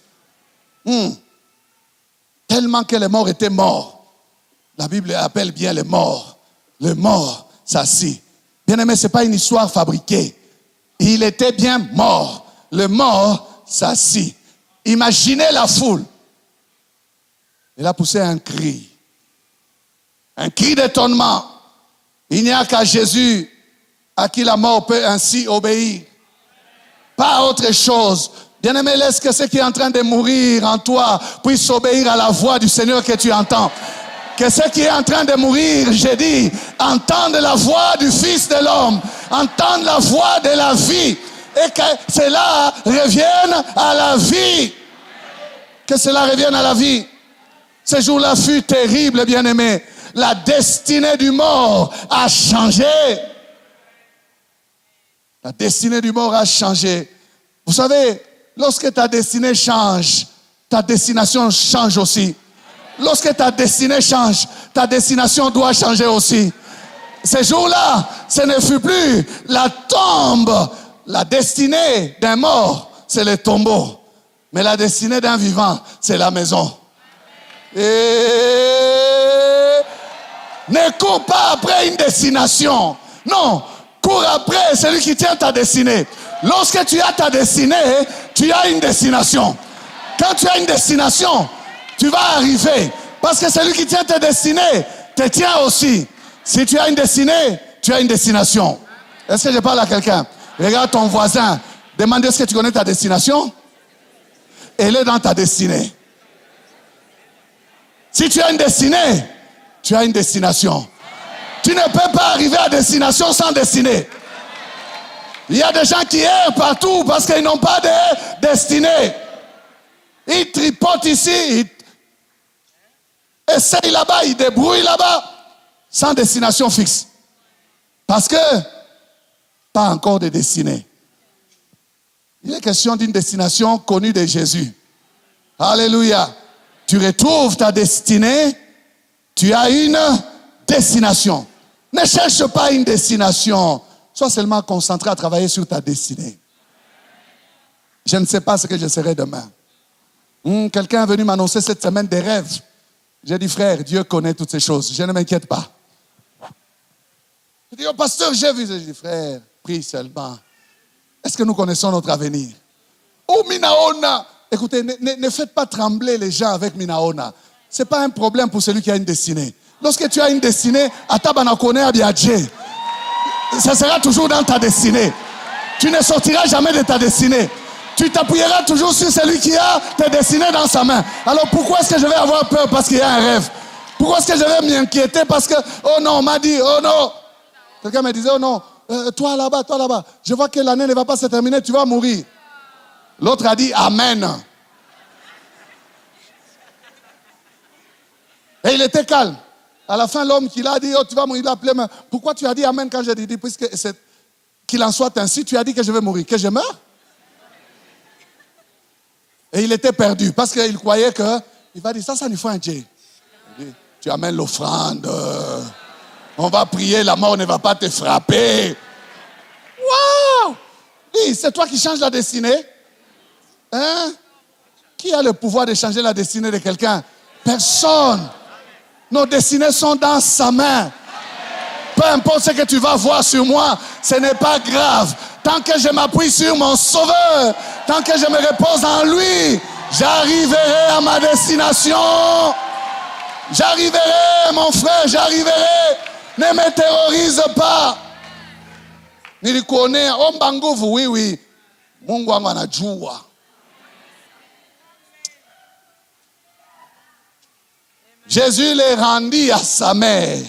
Tellement que les morts étaient morts. La Bible appelle bien les morts. Le mort s'assit. Bien-aimé, ce n'est pas une histoire fabriquée. Il était bien mort. Le mort s'assit. Imaginez la foule. Il a poussé un cri. Un cri d'étonnement. Il n'y a qu'à Jésus à qui la mort peut ainsi obéir. Pas autre chose. Bien-aimé, laisse que ce qui est en train de mourir en toi puisse obéir à la voix du Seigneur que tu entends. Que ce qui est en train de mourir, j'ai dit, entende la voix du Fils de l'homme. Entende la voix de la vie. Et que cela revienne à la vie. Que cela revienne à la vie. Ce jour-là fut terrible, bien-aimé. La destinée du mort a changé. La destinée du mort a changé. Vous savez, lorsque ta destinée change, ta destination change aussi. Lorsque ta destinée change, ta destination doit changer aussi. Ce jour-là, ce ne fut plus la tombe. La destinée d'un mort, c'est le tombeau. Mais la destinée d'un vivant, c'est la maison. Et ne cours pas après une destination. Non, cours après celui qui tient ta destinée. Lorsque tu as ta destinée, tu as une destination. Quand tu as une destination, tu vas arriver. Parce que celui qui tient ta destinée te tient aussi. Si tu as une destinée, tu as une destination. Est-ce que je parle à quelqu'un? Regarde ton voisin. Demande est-ce que tu connais ta destination? Elle est dans ta destinée. Si tu as une destinée, tu as une destination. Tu ne peux pas arriver à destination sans destinée. Il y a des gens qui errent partout parce qu'ils n'ont pas de destinée. Ils tripotent ici, ils essayent là-bas, ils débrouillent là-bas, sans destination fixe. Parce que, pas encore de destinée. Il est question d'une destination connue de Jésus. Alléluia. Tu retrouves ta destinée, tu as une destination. Ne cherche pas une destination. Sois seulement concentré à travailler sur ta destinée. Je ne sais pas ce que je serai demain. Quelqu'un est venu m'annoncer cette semaine des rêves. J'ai dit, frère, Dieu connaît toutes ces choses. Je ne m'inquiète pas. Je dis, oh pasteur, j'ai vu. Je dis, frère, prie seulement. Est-ce que nous connaissons notre avenir? Oh, Minaona. Écoutez, ne faites pas trembler les gens avec Minaona. Ce n'est pas un problème pour celui qui a une destinée. Lorsque tu as une destinée, Atabanakone Abiadje, ça sera toujours dans ta destinée. Tu ne sortiras jamais de ta destinée. Tu t'appuieras toujours sur celui qui a tes destinées dans sa main. Alors pourquoi est-ce que je vais avoir peur parce qu'il y a un rêve? Pourquoi est-ce que je vais m'inquiéter parce que, oh non, on m'a dit, oh non. Quelqu'un me disait, oh non, toi là-bas, je vois que l'année ne va pas se terminer, tu vas mourir. L'autre a dit, amen. Et il était calme. À la fin, l'homme qui l'a dit, oh tu vas mourir, il a appelé, mais pourquoi tu as dit amen quand j'ai dit, puisque qu'il en soit ainsi, tu as dit que je vais mourir, que je meurs? Et il était perdu parce qu'il croyait que, il va dire, ça nous faut un Dieu. Tu amènes l'offrande, on va prier, la mort ne va pas te frapper. Waouh! Oui, c'est toi qui changes la destinée. Hein? Qui a le pouvoir de changer la destinée de quelqu'un? Personne. Nos destinées sont dans sa main. Peu importe ce que tu vas voir sur moi, ce n'est pas grave. Tant que je m'appuie sur mon Sauveur, tant que je me repose en lui, j'arriverai à ma destination. J'arriverai, mon frère, j'arriverai. Ne me terrorise pas. Nilikuonea, omba nguvu, oui. Mungu wangu anajua. Jésus les rendit à sa mère.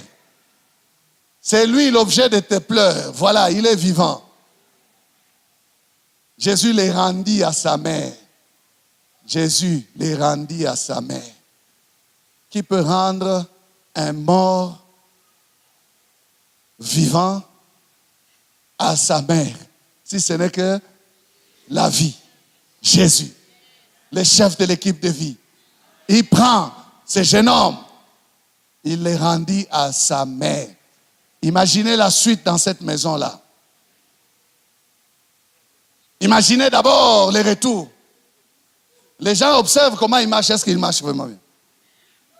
C'est lui l'objet de tes pleurs. Voilà, il est vivant. Jésus les rendit à sa mère. Jésus les rendit à sa mère. Qui peut rendre un mort vivant à sa mère, si ce n'est que la vie? Jésus, le chef de l'équipe de vie. Il prend ce jeune homme, il les rendit à sa mère. Imaginez la suite dans cette maison-là. Imaginez d'abord les retours. Les gens observent comment il marche. Est-ce qu'il marche vraiment bien?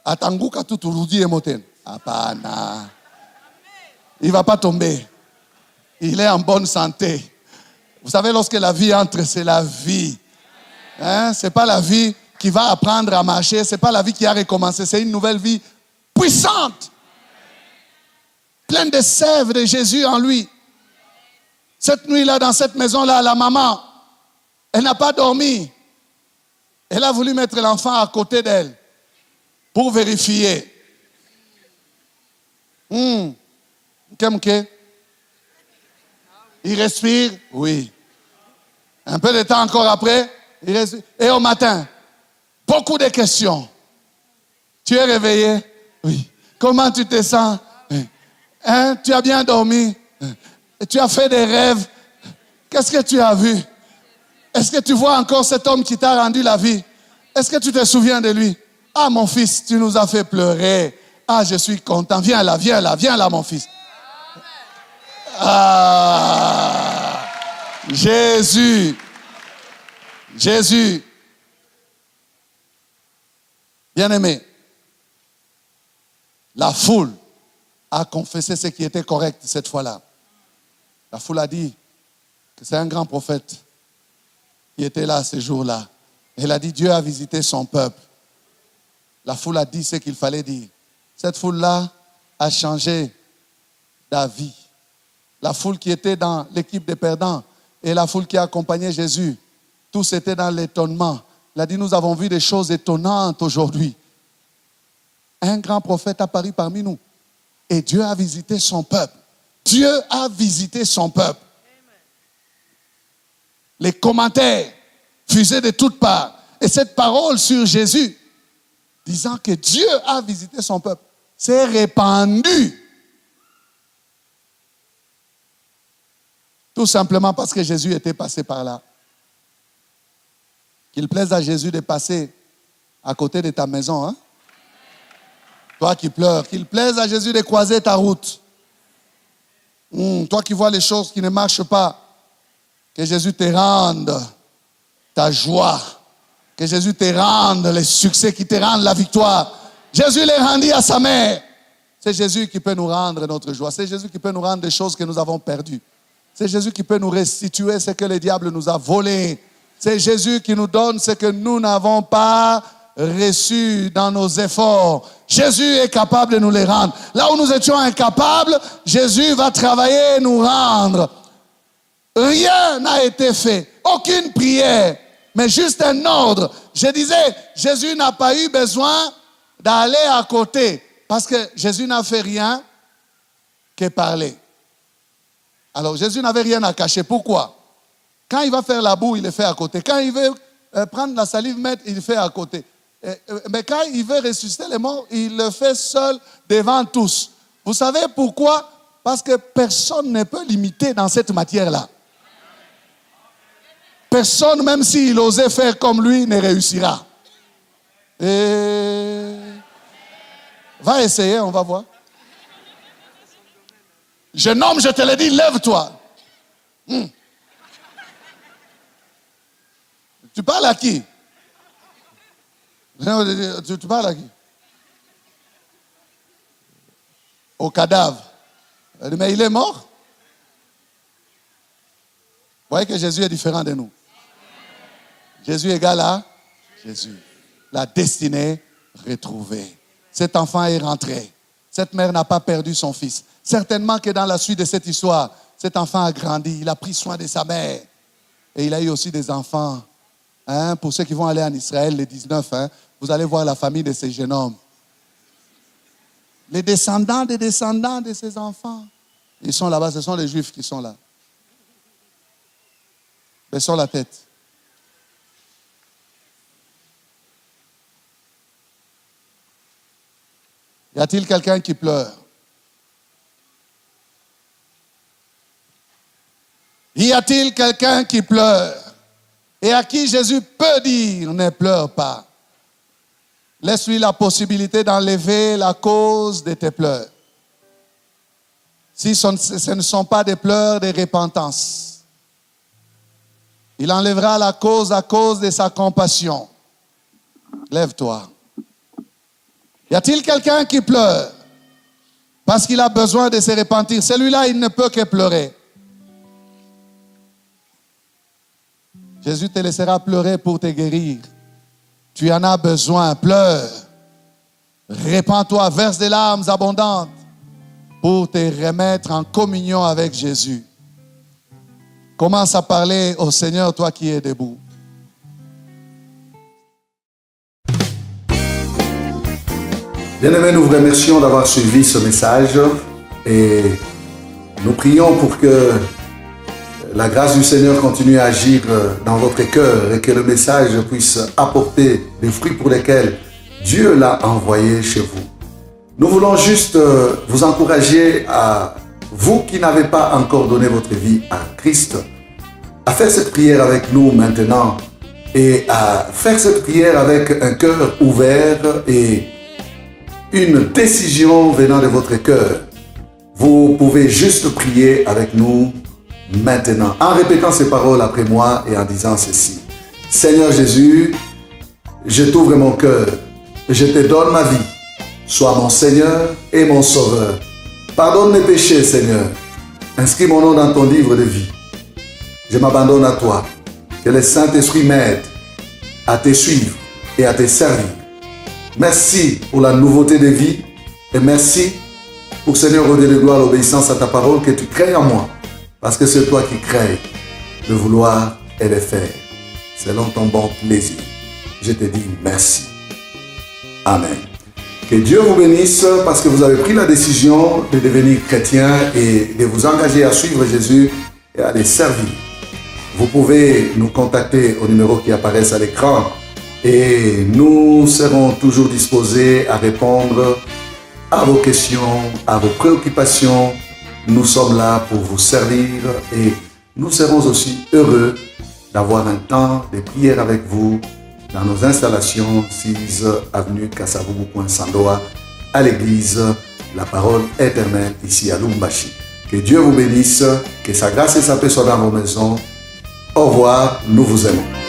Atanguka tout urudi emoten. Apana. Il ne va pas tomber. Il est en bonne santé. Vous savez, lorsque la vie entre, c'est la vie. Hein? Ce n'est pas la vie qui va apprendre à marcher. Ce n'est pas la vie qui a recommencé. C'est une nouvelle vie puissante. Pleine de sève de Jésus en lui. Cette nuit-là, dans cette maison-là, la maman, elle n'a pas dormi. Elle a voulu mettre l'enfant à côté d'elle pour vérifier. Il respire? Oui. Un peu de temps encore après, il respire. Et au matin, beaucoup de questions. Tu es réveillé? Oui. Comment tu te sens? Hein? Tu as bien dormi? Tu as fait des rêves? Qu'est-ce que tu as vu? Est-ce que tu vois encore cet homme qui t'a rendu la vie? Est-ce que tu te souviens de lui? Ah, mon fils, tu nous as fait pleurer. Ah, je suis content. Viens là, mon fils. Ah, Jésus. Bien-aimé, la foule a confessé ce qui était correct cette fois-là. La foule a dit que c'est un grand prophète qui était là ce jour-là. Elle a dit, Dieu a visité son peuple. La foule a dit ce qu'il fallait dire. Cette foule-là a changé d'avis la foule qui était dans l'équipe des perdants et la foule qui accompagnait Jésus, tous étaient dans l'étonnement. Il a dit, nous avons vu des choses étonnantes aujourd'hui. Un grand prophète apparu parmi nous. Et Dieu a visité son peuple. Dieu a visité son peuple. Les commentaires fusaient de toutes parts. Et cette parole sur Jésus, disant que Dieu a visité son peuple, s'est répandue. Tout simplement parce que Jésus était passé par là. Qu'il plaise à Jésus de passer à côté de ta maison. Hein? Toi qui pleures, qu'il plaise à Jésus de croiser ta route. Toi qui vois les choses qui ne marchent pas, que Jésus te rende ta joie. Que Jésus te rende les succès, qui te rendent la victoire. Jésus les rendit à sa mère. C'est Jésus qui peut nous rendre notre joie. C'est Jésus qui peut nous rendre des choses que nous avons perdues. C'est Jésus qui peut nous restituer ce que le diable nous a volé. C'est Jésus qui nous donne ce que nous n'avons pas reçu dans nos efforts. Jésus est capable de nous les rendre. Là où nous étions incapables, Jésus va travailler et nous rendre. Rien n'a été fait. Aucune prière, mais juste un ordre. Je disais, Jésus n'a pas eu besoin d'aller à côté parce que Jésus n'a fait rien que parler. Alors Jésus n'avait rien à cacher. Pourquoi? Quand il va faire la boue, il le fait à côté. Quand il veut prendre la salive, il le fait à côté. Mais quand il veut ressusciter les morts, il le fait seul devant tous. Vous savez pourquoi? Parce que personne ne peut l'imiter dans cette matière-là. Personne, même s'il osait faire comme lui, ne réussira. Va essayer, on va voir. Jeune homme, je te l'ai dit, lève-toi. Tu parles à qui? Tu parles à qui? Au cadavre. Mais il est mort. Vous voyez que Jésus est différent de nous. Jésus égale à Jésus. La destinée retrouvée. Cet enfant est rentré. Cette mère n'a pas perdu son fils. Certainement que dans la suite de cette histoire, cet enfant a grandi. Il a pris soin de sa mère. Et il a eu aussi des enfants. Hein, pour ceux qui vont aller en Israël, les 19, vous allez voir la famille de ces jeunes hommes. Les descendants des descendants de ces enfants. Ils sont là-bas, ce sont les Juifs qui sont là. Baissons la tête. Y a-t-il quelqu'un qui pleure? Y a-t-il quelqu'un qui pleure? Et à qui Jésus peut dire, ne pleure pas. Laisse-lui la possibilité d'enlever la cause de tes pleurs. Si ce ne sont pas des pleurs de repentance, il enlèvera la cause à cause de sa compassion. Lève-toi. Y a-t-il quelqu'un qui pleure parce qu'il a besoin de se repentir? Celui-là, il ne peut que pleurer. Jésus te laissera pleurer pour te guérir. Tu en as besoin, pleure. Répands-toi, verse des larmes abondantes pour te remettre en communion avec Jésus. Commence à parler au Seigneur, toi qui es debout. Bien-aimés, nous vous remercions d'avoir suivi ce message et nous prions pour que la grâce du Seigneur continue à agir dans votre cœur et que le message puisse apporter des fruits pour lesquels Dieu l'a envoyé chez vous. Nous voulons juste vous encourager à vous qui n'avez pas encore donné votre vie à Christ, à faire cette prière avec nous maintenant et à faire cette prière avec un cœur ouvert et une décision venant de votre cœur. Vous pouvez juste prier avec nous maintenant, en répétant ces paroles après moi et en disant ceci. Seigneur Jésus, je t'ouvre mon cœur, je te donne ma vie. Sois mon Seigneur et mon Sauveur. Pardonne mes péchés, Seigneur. Inscris mon nom dans ton livre de vie. Je m'abandonne à toi. Que le Saint-Esprit m'aide à te suivre et à te servir. Merci pour la nouveauté de vie et merci pour, Seigneur, au Dieu de gloire, l'obéissance à ta parole que tu crées en moi. parce que c'est toi qui crées le vouloir et le faire, selon ton bon plaisir. Je te dis merci. Amen. Que Dieu vous bénisse parce que vous avez pris la décision de devenir chrétien et de vous engager à suivre Jésus et à les servir. Vous pouvez nous contacter au numéro qui apparaît à l'écran et nous serons toujours disposés à répondre à vos questions, à vos préoccupations. Nous sommes là pour vous servir et nous serons aussi heureux d'avoir un temps de prière avec vous dans nos installations 6 avenue Kasavubu, Sandoa, à l'église La Parole Éternelle, ici à Lumbashi. Que Dieu vous bénisse, que sa grâce et sa paix soient dans vos maisons. Au revoir, nous vous aimons.